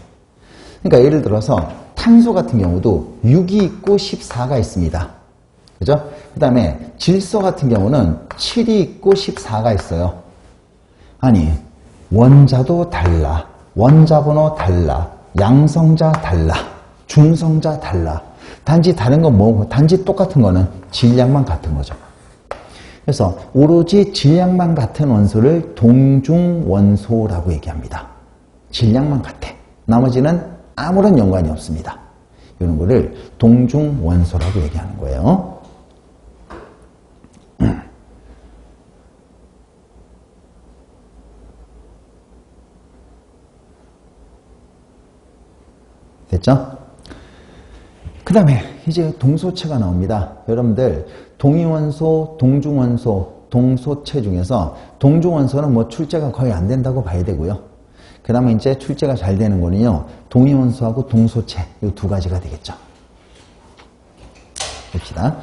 그러니까 예를 들어서 탄소 같은 경우도 6이 있고 14가 있습니다. 그죠? 그 다음에 질소 같은 경우는 7이 있고 14가 있어요. 아니, 원자도 달라. 원자 번호 달라. 양성자 달라. 중성자 달라. 단지 다른 건 뭐고, 단지 똑같은 거는 질량만 같은 거죠. 그래서 오로지 질량만 같은 원소를 동중원소라고 얘기합니다. 질량만 같아. 나머지는 아무런 연관이 없습니다. 이런 거를 동중원소라고 얘기하는 거예요. 됐죠? 그 다음에 이제 동소체가 나옵니다. 여러분들 동위원소, 동중원소, 동소체 중에서 동중원소는 뭐 출제가 거의 안 된다고 봐야 되고요. 그 다음에 이제 출제가 잘 되는 거는요, 동위원소하고 동소체, 이 두 가지가 되겠죠. 봅시다.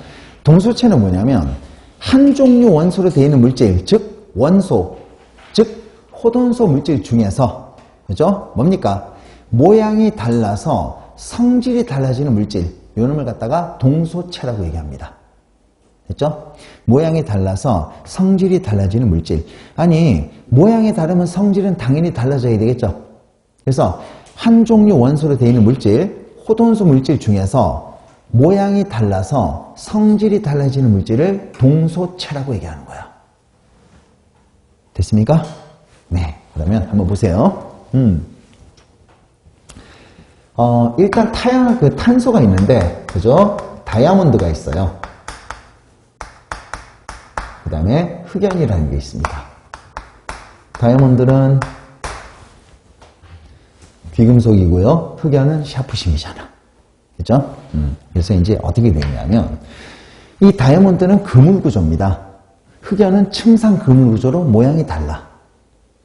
동소체는 뭐냐면 한 종류 원소로 되어 있는 물질, 즉 원소, 즉 호돈소 물질 중에서, 그죠? 뭡니까? 모양이 달라서 성질이 달라지는 물질, 요놈을 갖다가 동소체라고 얘기합니다. 됐죠? 모양이 달라서 성질이 달라지는 물질. 아니, 모양이 다르면 성질은 당연히 달라져야 되겠죠? 그래서 한 종류 원소로 되어 있는 물질, 호돈소 물질 중에서 모양이 달라서 성질이 달라지는 물질을 동소체라고 얘기하는 거야. 됐습니까? 네. 그러면 한번 보세요. 일단 탄소가 있는데, 그죠? 다이아몬드가 있어요. 그 다음에 흑연이라는 게 있습니다. 다이아몬드는 비금속이고요. 흑연은 샤프심이잖아. 그죠? 그래서 이제 어떻게 되냐면, 이 다이아몬드는 그물 구조입니다. 흑연은 층상 그물 구조로 모양이 달라.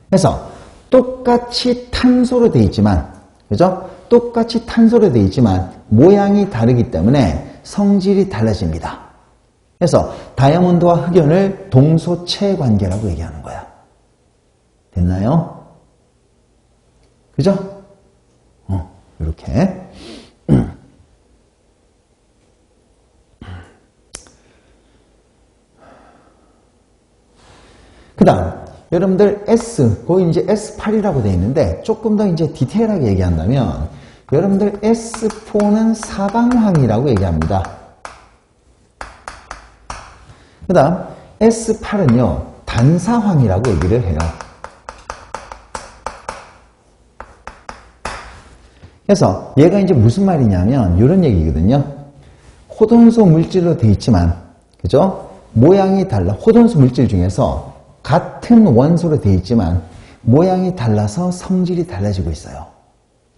그래서 똑같이 탄소로 되어 있지만, 그죠? 똑같이 탄소로 되어 있지만 모양이 다르기 때문에 성질이 달라집니다. 그래서 다이아몬드와 흑연을 동소체 관계라고 얘기하는 거야. 됐나요? 그죠? 이렇게. 그 다음, 여러분들 S, 거기 이제 S8이라고 되어 있는데, 조금 더 이제 디테일하게 얘기한다면, 여러분들 S4는 사방황이라고 얘기합니다. 그 다음, S8은요, 단사황이라고 얘기를 해요. 그래서 얘가 이제 무슨 말이냐면, 이런 얘기거든요. 호돈소 물질로 되어 있지만, 그죠? 모양이 달라. 호돈소 물질 중에서 같은 원소로 되어 있지만 모양이 달라서 성질이 달라지고 있어요.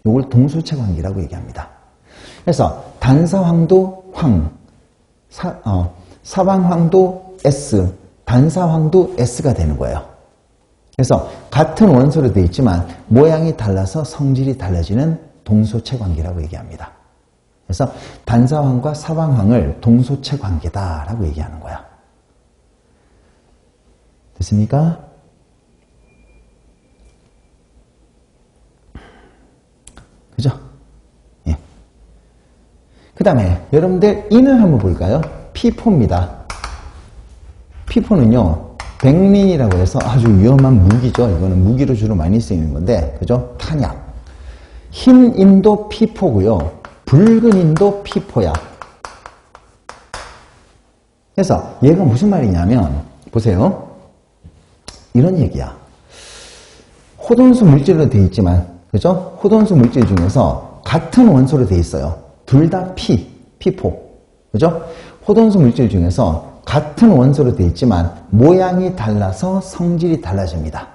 이걸 동소체 관계라고 얘기합니다. 그래서 단사황도 황, 사방황도 S, 단사황도 S가 되는 거예요. 그래서 같은 원소로 되어 있지만 모양이 달라서 성질이 달라지는 동소체 관계라고 얘기합니다. 그래서 단사황과 사방황을 동소체 관계다라고 얘기하는 거야. 됐습니까? 그죠? 예. 그 다음에 여러분들 인을 한번 볼까요? P4입니다. P4는요, 백린이라고 해서 아주 위험한 무기죠. 이거는 무기로 주로 많이 쓰이는 건데, 그죠? 탄약. 흰 인도 P4고요. 붉은 인도 P4야. 그래서 얘가 무슨 말이냐면, 보세요. 이런 얘기야. 호돈수 물질로 되어 있지만, 그죠? 호돈수 물질 중에서 같은 원소로 되어 있어요. 둘 다 P4. 그죠? 호돈수 물질 중에서 같은 원소로 되어 있지만 모양이 달라서 성질이 달라집니다.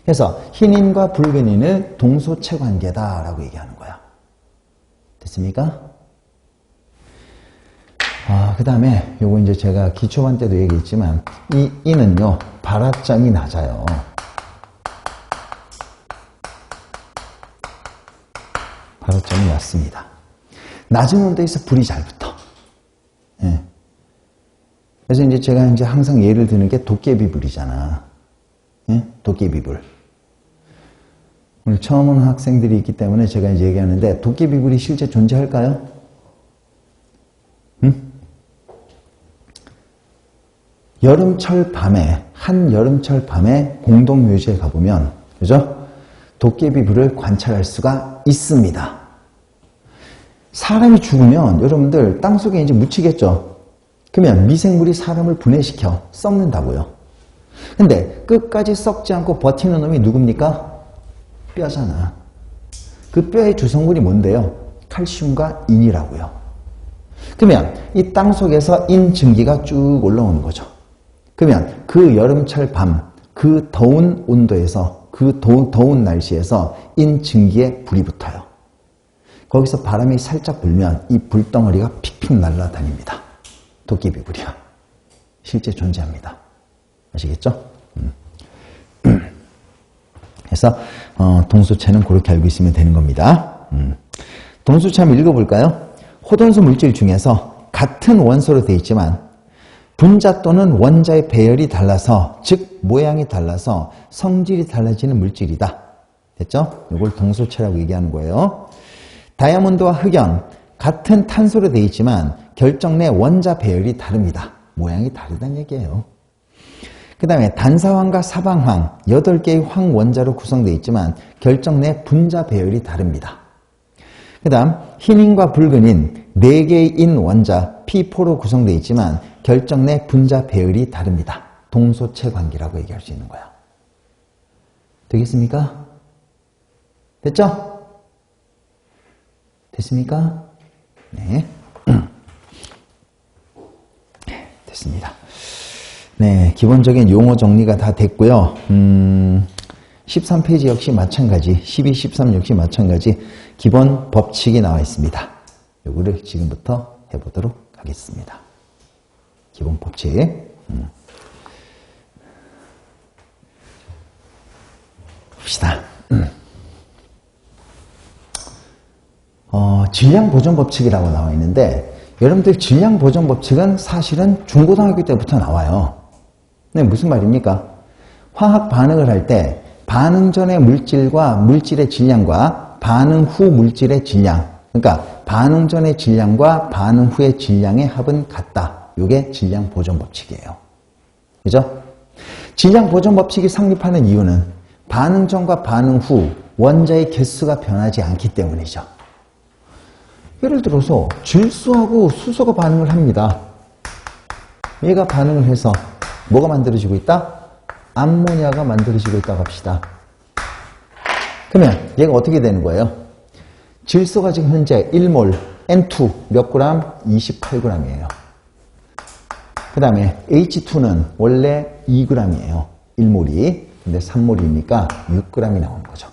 그래서 흰인과 붉은인을 동소체 관계다라고 얘기하는 거야. 됐습니까? 그 다음에 요거 이제 제가 기초반 때도 얘기했지만 이 인은요 발화점이 낮아요. 발화점이 낮습니다. 낮은 온도에서 불이 잘 붙어. 예. 그래서 이제 제가 이제 항상 예를 드는 게 도깨비불이잖아. 예? 도깨비불. 오늘 처음 오는 학생들이 있기 때문에 제가 이제 얘기하는데 도깨비불이 실제 존재할까요? 응? 여름철 밤에, 한 여름철 밤에 공동묘지에 가보면, 그죠? 도깨비불을 관찰할 수가 있습니다. 사람이 죽으면 여러분들 땅속에 이제 묻히겠죠? 그러면 미생물이 사람을 분해시켜 썩는다고요. 근데 끝까지 썩지 않고 버티는 놈이 누굽니까? 뼈잖아. 그 뼈의 주성분이 뭔데요? 칼슘과 인이라고요. 그러면 이 땅속에서 인 증기가 쭉 올라오는 거죠. 그러면 그 여름철 밤, 그 더운 온도에서, 그 더운 날씨에서 인 증기에 불이 붙어요. 거기서 바람이 살짝 불면 이 불덩어리가 픽픽 날아다닙니다. 도깨비불이야. 실제 존재합니다. 아시겠죠? 그래서 동소체는 그렇게 알고 있으면 되는 겁니다. 동소체 한번 읽어볼까요? 호돈수 물질 중에서 같은 원소로 되어 있지만 분자 또는 원자의 배열이 달라서, 즉 모양이 달라서 성질이 달라지는 물질이다. 됐죠? 이걸 동소체라고 얘기하는 거예요. 다이아몬드와 흑연, 같은 탄소로 되어 있지만 결정 내 원자 배열이 다릅니다. 모양이 다르다는 얘기예요. 그 다음에 단사황과 사방황, 8개의 황 원자로 구성되어 있지만 결정 내 분자 배열이 다릅니다. 그 다음 흰인과 붉은인, 4개의 인 원자 P4로 구성되어 있지만 결정 내 분자 배열이 다릅니다. 동소체 관계라고 얘기할 수 있는 거야. 되겠습니까? 됐죠? 됐습니까? 네. 됐습니다. 네, 기본적인 용어 정리가 다 됐고요. 13페이지 역시 마찬가지, 12, 13 역시 마찬가지 기본 법칙이 나와 있습니다. 요거를 지금부터 해보도록 하겠습니다. 기본 법칙. 봅시다. 질량보존 법칙이라고 나와 있는데, 여러분들 질량보존 법칙은 사실은 중고등학교 때부터 나와요. 네, 무슨 말입니까? 화학 반응을 할 때 반응 전의 물질과 물질의 질량과 반응 후 물질의 질량, 그러니까 반응 전의 질량과 반응 후의 질량의 합은 같다. 이게 질량보존 법칙이에요. 그죠? 질량보존 법칙이 성립하는 이유는 반응 전과 반응 후 원자의 개수가 변하지 않기 때문이죠. 예를 들어서 질소하고 수소가 반응을 합니다. 얘가 반응을 해서 뭐가 만들어지고 있다? 암모니아가 만들어지고 있다고 합시다. 그러면 얘가 어떻게 되는 거예요? 질소가 지금 현재 1몰, N2 몇 그램? 28g이에요. 그 다음에 H2는 원래 2g이에요. 1몰이. 근데 3몰이니까 6g이 나오는 거죠.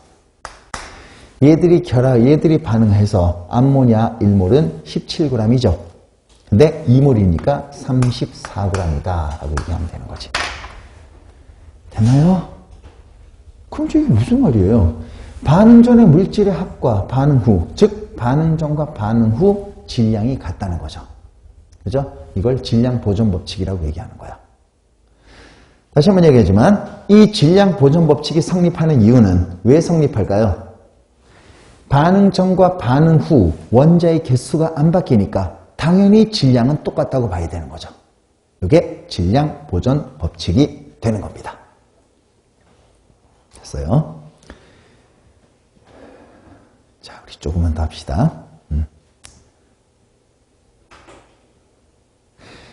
얘들이 반응해서 암모니아 1몰은 17g이죠. 근데 2몰이니까 34g이다 라고 얘기하면 되는 거지. 됐나요? 그럼 이게 무슨 말이에요? 반응 전의 물질의 합과 반응 후, 즉 반응 전과 반응 후 질량이 같다는 거죠. 그죠? 이걸 질량 보존 법칙이라고 얘기하는 거야. 다시 한번 얘기하지만 이 질량 보존 법칙이 성립하는 이유는 왜 성립할까요? 반응 전과 반응 후 원자의 개수가 안 바뀌니까 당연히 질량은 똑같다고 봐야 되는 거죠. 이게 질량 보존 법칙이 되는 겁니다. 됐어요? 자, 우리 조금만 더 합시다.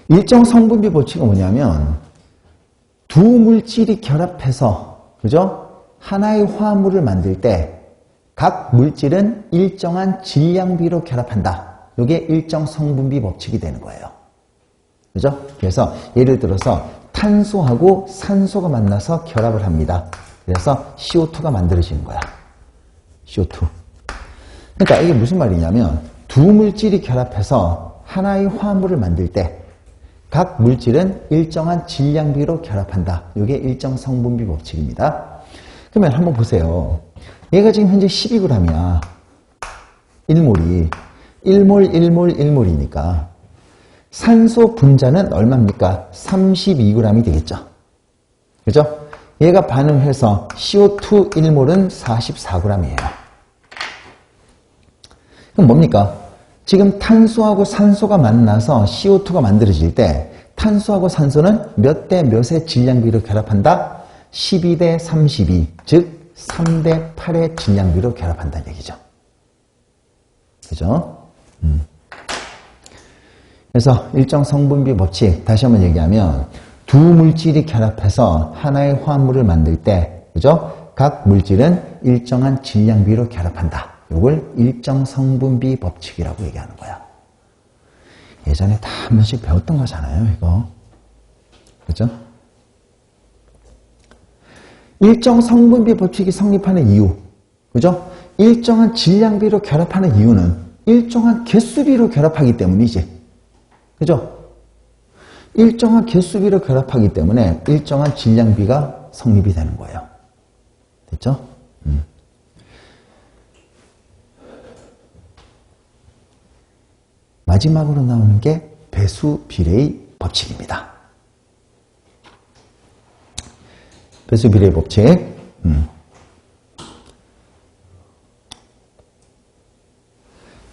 일정 성분비 법칙은 뭐냐면 두 물질이 결합해서, 그죠? 하나의 화합물을 만들 때 각 물질은 일정한 질량비로 결합한다. 이게 일정 성분비 법칙이 되는 거예요. 그죠? 그래서 예를 들어서 탄소하고 산소가 만나서 결합을 합니다. 그래서 CO2가 만들어지는 거야. CO2. 그러니까 이게 무슨 말이냐면 두 물질이 결합해서 하나의 화합물을 만들 때 각 물질은 일정한 질량비로 결합한다. 이게 일정 성분비 법칙입니다. 그러면 한번 보세요. 얘가 지금 현재 12g이야. 1몰이. 1몰이니까 산소 분자는 얼마입니까? 32g이 되겠죠. 그죠? 얘가 반응해서 CO2 1몰은 44g이에요. 그럼 뭡니까? 지금 탄소하고 산소가 만나서 CO2가 만들어질 때 탄소하고 산소는 몇 대 몇의 질량비로 결합한다? 12대 32, 즉 3대 8의 질량비로 결합한다는 얘기죠. 그죠? 그래서 일정 성분비 법칙, 다시 한번 얘기하면 두 물질이 결합해서 하나의 화합물을 만들 때, 그죠? 각 물질은 일정한 질량비로 결합한다. 이걸 일정 성분비 법칙이라고 얘기하는 거야. 예전에 다 한 번씩 배웠던 거잖아요, 이거. 그죠? 일정 성분비 법칙이 성립하는 이유, 그죠? 일정한 질량비로 결합하는 이유는 일정한 개수비로 결합하기 때문이지. 그죠? 일정한 개수비로 결합하기 때문에 일정한 질량비가 성립이 되는 거예요. 됐죠? 마지막으로 나오는 게 배수 비례의 법칙입니다. 배수 비례의 법칙.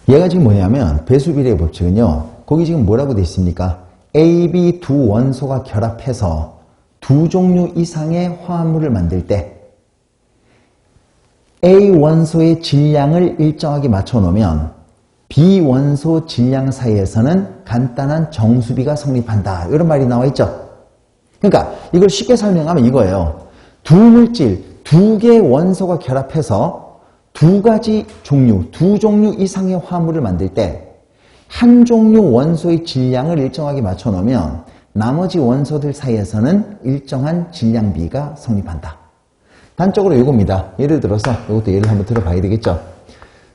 얘가 지금 뭐냐면 배수 비례의 법칙은요. 거기 지금 뭐라고 돼 있습니까? A, B 두 원소가 결합해서 두 종류 이상의 화합물을 만들 때 A 원소의 질량을 일정하게 맞춰 놓으면 B 원소 질량 사이에서는 간단한 정수비가 성립한다. 이런 말이 나와 있죠. 그러니까 이걸 쉽게 설명하면 이거예요. 두 물질, 두 개의 원소가 결합해서 두 가지 종류, 두 종류 이상의 화합물을 만들 때 한 종류 원소의 질량을 일정하게 맞춰 놓으면 나머지 원소들 사이에서는 일정한 질량비가 성립한다. 단적으로 이겁니다. 예를 들어서 이것도 예를 한번 들어봐야 되겠죠.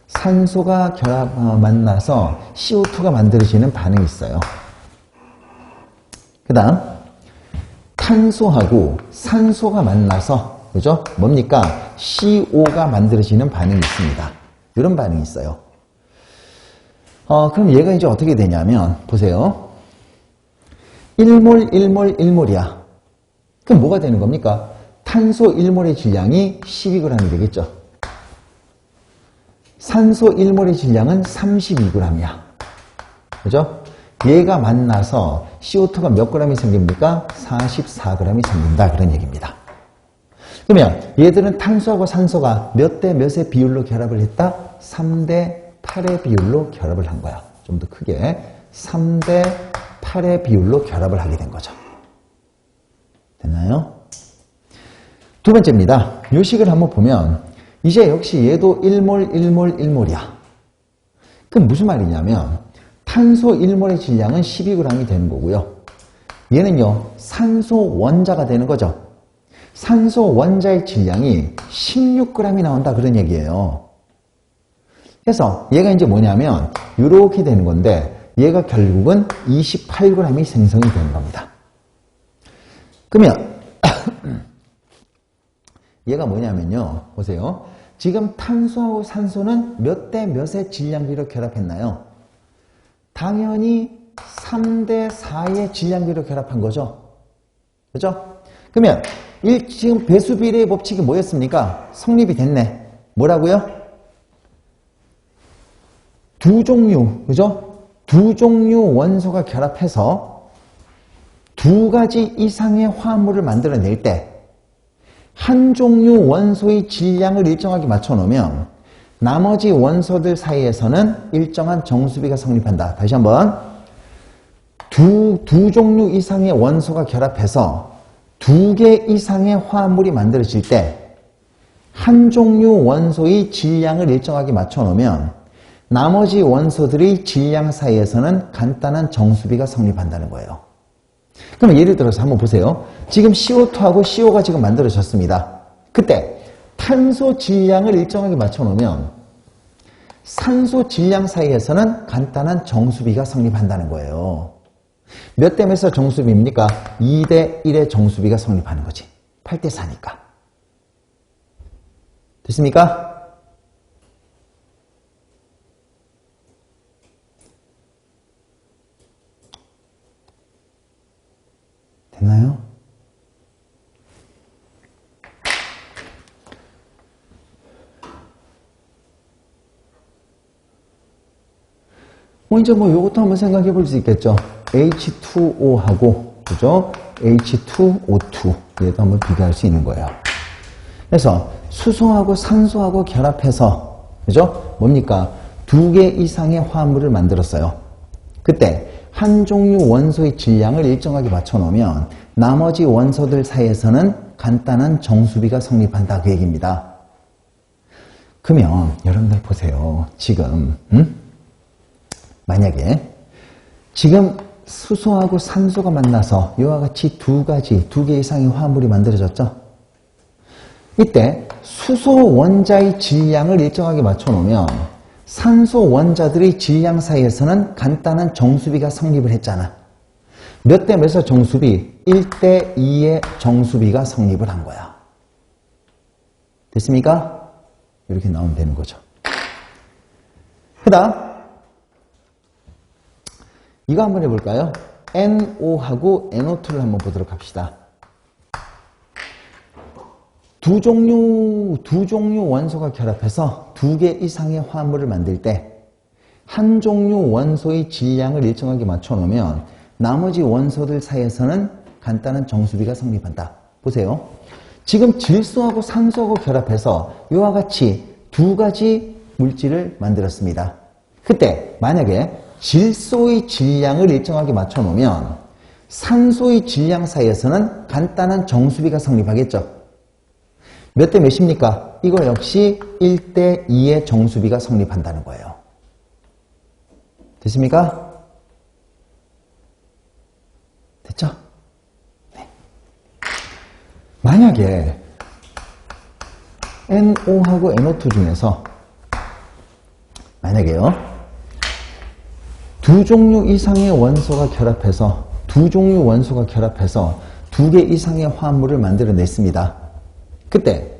산소가 만나서 CO2가 만들어지는 반응이 있어요. 그 다음 탄소하고 산소가 만나서 그죠? 뭡니까? CO가 만들어지는 반응이 있습니다. 이런 반응이 있어요. 그럼 얘가 이제 어떻게 되냐면 보세요. 1몰, 1몰, 1몰이야. 그럼 뭐가 되는 겁니까? 탄소 1몰의 질량이 12g이 되겠죠. 산소 1몰의 질량은 32g이야. 그죠? 얘가 만나서 CO2가 몇 g이 생깁니까? 44g이 생긴다. 그런 얘기입니다. 그러면 얘들은 탄소하고 산소가 몇 대 몇의 비율로 결합을 했다? 3대 8의 비율로 결합을 한 거야. 좀 더 크게 3대 8의 비율로 결합을 하게 된 거죠. 됐나요? 두 번째입니다. 요 식을 한번 보면 이제 역시 얘도 1몰, 1몰, 1몰이야. 그럼 무슨 말이냐면 탄소 1몰의 질량은 12g이 되는 거고요. 얘는요 산소 원자가 되는 거죠. 산소 원자의 질량이 16g이 나온다 그런 얘기예요. 그래서 얘가 이제 뭐냐면 이렇게 되는 건데 얘가 결국은 28g이 생성이 되는 겁니다. 그러면 얘가 뭐냐면요. 보세요. 지금 탄소하고 산소는 몇 대 몇의 질량비로 결합했나요? 당연히 3대 4의 질량비로 결합한 거죠. 그죠? 그러면 지금 배수비례의 법칙이 뭐였습니까? 성립이 됐네. 뭐라고요? 두 종류, 그죠? 두 종류 원소가 결합해서 두 가지 이상의 화합물을 만들어낼 때 한 종류 원소의 질량을 일정하게 맞춰 놓으면 나머지 원소들 사이에서는 일정한 정수비가 성립한다. 다시 한번 두 종류 이상의 원소가 결합해서 두 개 이상의 화합물이 만들어질 때 한 종류 원소의 질량을 일정하게 맞춰 놓으면 나머지 원소들의 질량 사이에서는 간단한 정수비가 성립한다는 거예요. 그럼 예를 들어서 한번 보세요. 지금 CO2하고 CO가 지금 만들어졌습니다. 그때 탄소 질량을 일정하게 맞춰 놓으면 산소 질량 사이에서는 간단한 정수비가 성립한다는 거예요. 몇 대 몇의 정수비입니까? 2대 1의 정수비가 성립하는 거지. 8대 4니까. 됐습니까? 됐나요? 이제 요것도 한번 생각해 볼 수 있겠죠. H2O하고, 그죠? H2O2. 얘도 한번 비교할 수 있는 거예요. 그래서 수소하고 산소하고 결합해서, 그죠? 뭡니까? 두 개 이상의 화합물을 만들었어요. 그때 한 종류 원소의 질량을 일정하게 맞춰 놓으면 나머지 원소들 사이에서는 간단한 정수비가 성립한다 그 얘기입니다. 그러면 여러분들 보세요. 지금 만약에 지금 수소하고 산소가 만나서 이와 같이 두 개 이상의 화합물이 만들어졌죠. 이때 수소 원자의 질량을 일정하게 맞춰 놓으면 산소 원자들의 질량 사이에서는 간단한 정수비가 성립을 했잖아. 몇 대 몇의 정수비? 1대 2의 정수비가 성립을 한 거야. 됐습니까? 이렇게 나오면 되는 거죠. 그 다음 이거 한번 해볼까요? NO하고 NO2를 한번 보도록 합시다. 두 종류 원소가 결합해서 두 개 이상의 화합물을 만들 때 한 종류 원소의 질량을 일정하게 맞춰 놓으면 나머지 원소들 사이에서는 간단한 정수비가 성립한다. 보세요. 지금 질소하고 산소하고 결합해서 이와 같이 두 가지 물질을 만들었습니다. 그때 만약에 질소의 질량을 일정하게 맞춰 놓으면 산소의 질량 사이에서는 간단한 정수비가 성립하겠죠. 몇 대 몇입니까? 이거 역시 1대 2의 정수비가 성립한다는 거예요. 됐습니까? 됐죠? 네. 만약에 NO하고 NO2 중에서 만약에요, 두 종류 이상의 원소가 결합해서 두 개 이상의 화합물을 만들어냈습니다. 그때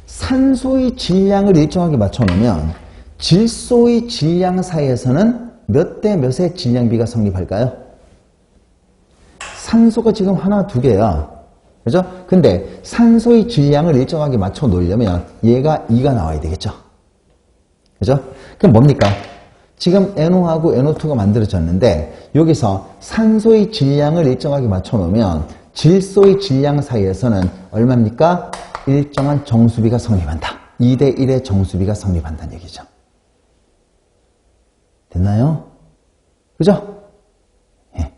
산소의 질량을 일정하게 맞춰놓으면 질소의 질량 사이에서는 몇 대 몇의 질량비가 성립할까요? 산소가 지금 하나, 두 개야. 그죠? 근데 산소의 질량을 일정하게 맞춰 놓으려면 얘가 2가 나와야 되겠죠? 그죠? 그럼 뭡니까? 지금 NO하고 NO2가 만들어졌는데 여기서 산소의 질량을 일정하게 맞춰 놓으면 질소의 질량 사이에서는 얼마입니까? 일정한 정수비가 성립한다. 2대 1의 정수비가 성립한다는 얘기죠. 됐나요? 그죠? 예.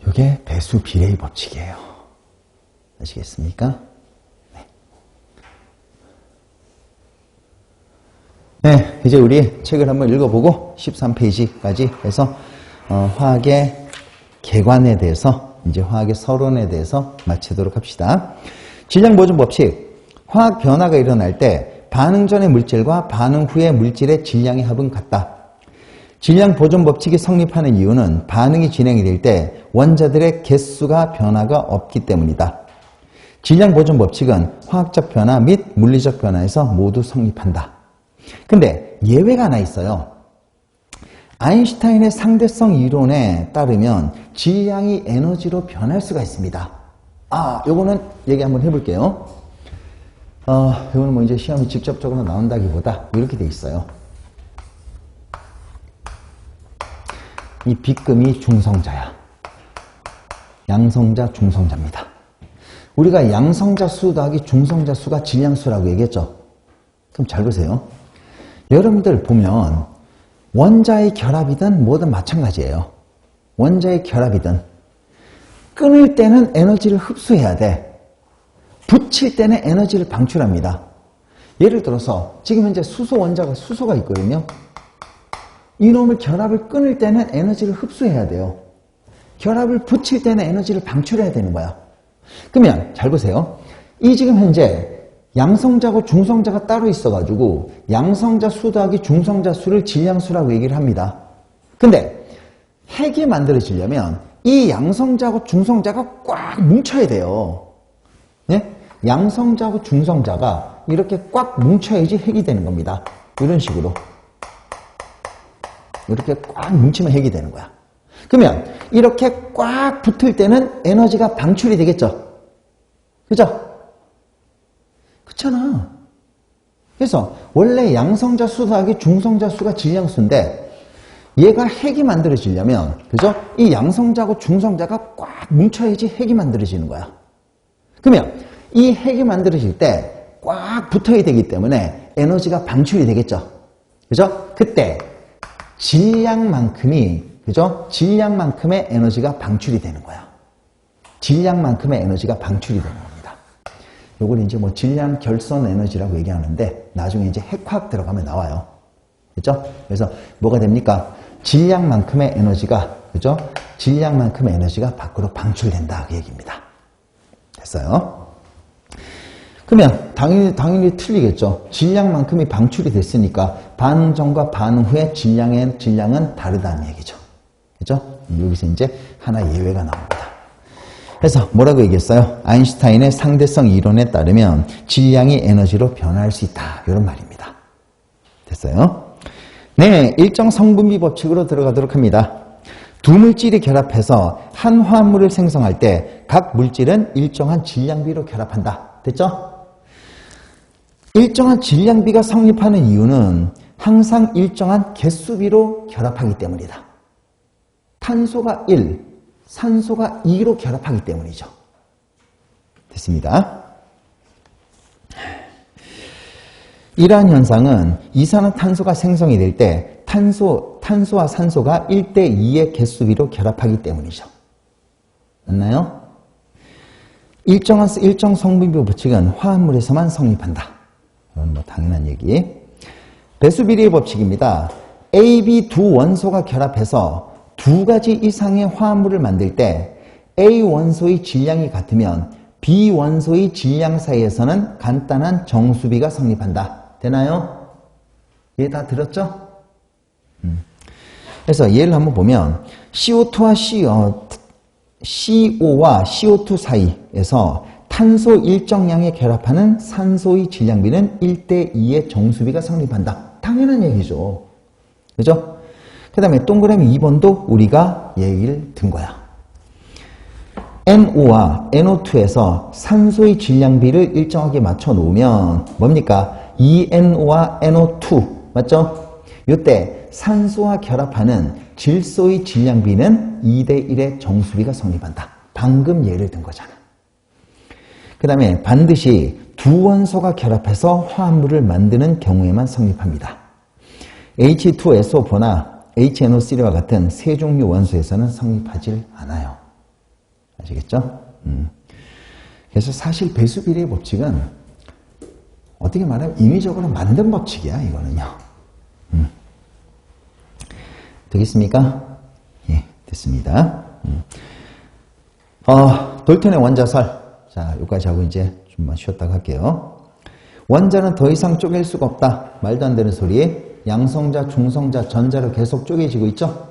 이게 배수 비례의 법칙이에요. 아시겠습니까? 네, 이제 우리 책을 한번 읽어보고 13페이지까지 해서 화학의 개관에 대해서, 이제 화학의 서론에 대해서 마치도록 합시다. 질량보존 법칙. 화학 변화가 일어날 때 반응 전의 물질과 반응 후의 물질의 질량의 합은 같다. 질량보존 법칙이 성립하는 이유는 반응이 진행이 될 때 원자들의 개수가 변화가 없기 때문이다. 질량보존 법칙은 화학적 변화 및 물리적 변화에서 모두 성립한다. 근데 예외가 하나 있어요. 아인슈타인의 상대성 이론에 따르면 질량이 에너지로 변할 수가 있습니다. 요거는 얘기 한번 해볼게요. 요거는 뭐 이제 시험이 직접적으로 나온다기보다 이렇게 돼 있어요. 이 B금이 중성자야. 양성자, 중성자입니다. 우리가 양성자 수 더하기 중성자 수가 질량수라고 얘기했죠. 그럼 잘 보세요. 여러분들 보면 원자의 결합이든 뭐든 마찬가지예요. 원자의 결합이든 끊을 때는 에너지를 흡수해야 돼. 붙일 때는 에너지를 방출합니다. 예를 들어서 지금 현재 수소 원자가 수소가 있거든요. 이놈을 결합을 끊을 때는 에너지를 흡수해야 돼요. 결합을 붙일 때는 에너지를 방출해야 되는 거야. 그러면 잘 보세요. 이 지금 현재 양성자고 중성자가 따로 있어가지고 양성자 수 더하기 중성자 수를 질량수라고 얘기를 합니다. 근데 핵이 만들어지려면 이 양성자고 중성자가 꽉 뭉쳐야 돼요. 네? 양성자고 중성자가 이렇게 꽉 뭉쳐야지 핵이 되는 겁니다. 이런 식으로. 이렇게 꽉 뭉치면 핵이 되는 거야. 그러면 이렇게 꽉 붙을 때는 에너지가 방출이 되겠죠? 그죠? 그렇잖아. 그래서 원래 양성자 수 더하기 중성자 수가 질량수인데 얘가 핵이 만들어지려면, 그죠? 이 양성자고 중성자가 꽉 뭉쳐야지 핵이 만들어지는 거야. 그러면 이 핵이 만들어질 때 꽉 붙어야 되기 때문에 에너지가 방출이 되겠죠? 그죠? 그때 질량만큼이, 그죠? 질량만큼의 에너지가 방출이 되는 거야. 질량만큼의 에너지가 방출이 되는 겁니다. 요걸 이제 뭐 질량 결선 에너지라고 얘기하는데 나중에 이제 핵화학 들어가면 나와요. 그죠? 그래서 뭐가 됩니까? 질량만큼의 에너지가, 그죠? 질량만큼의 에너지가 밖으로 방출된다. 그 얘기입니다. 됐어요? 그러면 당연히 틀리겠죠. 질량만큼이 방출이 됐으니까 반응 전과 반응 후의 질량은 다르다는 얘기죠. 그죠? 여기서 이제 하나 예외가 나옵니다. 그래서 뭐라고 얘기했어요? 아인슈타인의 상대성 이론에 따르면 질량이 에너지로 변화할 수 있다. 이런 말입니다. 됐어요? 네, 일정 성분비 법칙으로 들어가도록 합니다. 두 물질이 결합해서 한 화합물을 생성할 때 각 물질은 일정한 질량비로 결합한다. 됐죠? 일정한 질량비가 성립하는 이유는 항상 일정한 개수비로 결합하기 때문이다. 탄소가 1, 산소가 2로 결합하기 때문이죠. 됐습니다. 이러한 현상은 이산화탄소가 생성이 될 때 탄소와 산소가 1대2의 개수비로 결합하기 때문이죠. 맞나요? 일정 성분비 법칙은 화합물에서만 성립한다. 이건 뭐 당연한 얘기. 배수비례의 법칙입니다. A, B 두 원소가 결합해서 두 가지 이상의 화합물을 만들 때 A 원소의 질량이 같으면 비원소의 질량 사이에서는 간단한 정수비가 성립한다. 되나요? 얘 다 들었죠? 그래서 예를 한번 보면 CO2와 CO와 CO2 사이에서 탄소 일정량에 결합하는 산소의 질량비는 1대2의 정수비가 성립한다. 당연한 얘기죠. 그죠? 그 다음에 동그라미 2번도 우리가 얘기를 든 거야. NO와 NO2에서 산소의 질량비를 일정하게 맞춰 놓으면 뭡니까? ENO와 NO2 맞죠? 이때 산소와 결합하는 질소의 질량비는 2대1의 정수비가 성립한다. 방금 예를 든 거잖아. 그 다음에 반드시 두 원소가 결합해서 화합물을 만드는 경우에만 성립합니다. H2SO4나 HNO3와 같은 세 종류 원소에서는 성립하지 않아요. 아시겠죠? 그래서 사실 배수비례의 법칙은 어떻게 말하면 인위적으로 만든 법칙이야, 이거는요. 되겠습니까? 예, 됐습니다. 돌턴의 원자설. 자, 여기까지 하고 이제 좀만 쉬었다가 할게요. 원자는 더 이상 쪼갤 수가 없다. 말도 안 되는 소리. 양성자, 중성자, 전자로 계속 쪼개지고 있죠?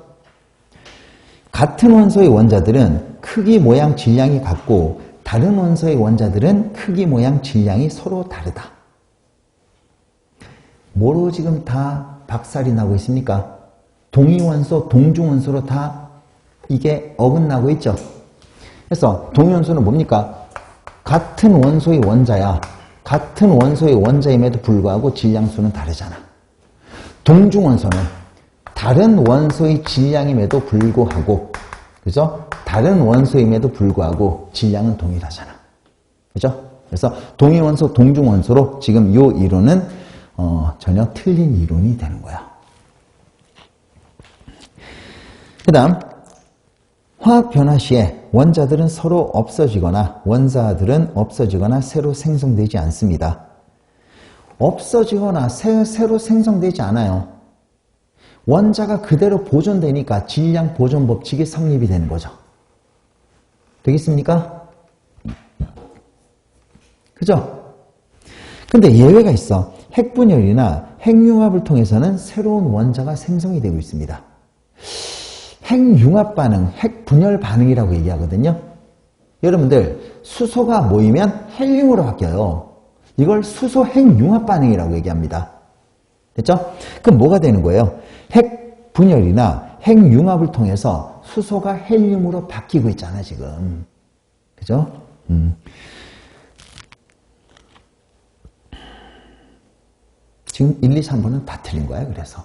같은 원소의 원자들은 크기, 모양, 질량이 같고 다른 원소의 원자들은 크기, 모양, 질량이 서로 다르다. 뭐로 지금 다 박살이 나고 있습니까? 동위원소, 동중원소로 다 이게 어긋나고 있죠. 그래서 동위원소는 뭡니까? 같은 원소의 원자야. 같은 원소의 원자임에도 불구하고 질량수는 다르잖아. 동중원소는 다른 원소의 질량임에도 불구하고, 그죠? 다른 원소임에도 불구하고 질량은 동일하잖아. 그죠? 그래서 동위원소, 동중원소로 지금 이 이론은 전혀 틀린 이론이 되는 거야. 그 다음 화학 변화 시에 원자들은 서로 없어지거나 원자들은 없어지거나 새로 생성되지 않습니다. 없어지거나 새로 생성되지 않아요. 원자가 그대로 보존되니까 질량 보존 법칙이 성립이 되는 거죠. 되겠습니까? 그죠? 근데 예외가 있어. 핵분열이나 핵융합을 통해서는 새로운 원자가 생성이 되고 있습니다. 핵융합 반응, 핵분열 반응이라고 얘기하거든요. 여러분들 수소가 모이면 헬륨으로 바뀌어요. 이걸 수소 핵융합 반응이라고 얘기합니다. 됐죠? 그럼 뭐가 되는 거예요? 핵분열이나 핵융합을 통해서 수소가 헬륨으로 바뀌고 있잖아 지금. 그죠? 지금 1, 2, 3번은 다 틀린 거야 그래서.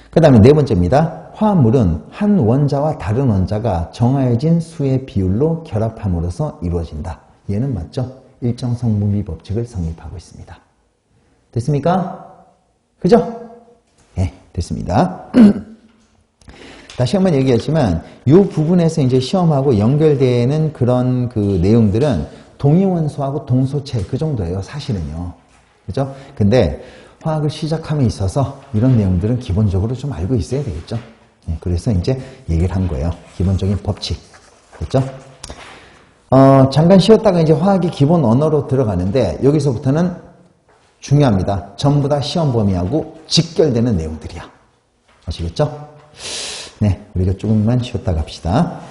그 다음에 네 번째입니다. 화합물은 한 원자와 다른 원자가 정해진 수의 비율로 결합함으로써 이루어진다. 얘는 맞죠? 일정성 분비 법칙을 성립하고 있습니다. 됐습니까? 그죠? 네, 됐습니다. 다시 한번 얘기하지만 이 부분에서 이제 시험하고 연결되는 그런 그 내용들은 동위원소하고 동소체 그 정도예요. 사실은요. 그죠? 근데 화학을 시작함에 있어서 이런 내용들은 기본적으로 좀 알고 있어야 되겠죠. 네, 그래서 이제 얘기를 한 거예요. 기본적인 법칙. 됐죠? 잠깐 쉬었다가 이제 화학이 기본 언어로 들어가는데 여기서부터는 중요합니다. 전부 다 시험 범위하고 직결되는 내용들이야. 아시겠죠? 네, 우리가 조금만 쉬었다 갑시다.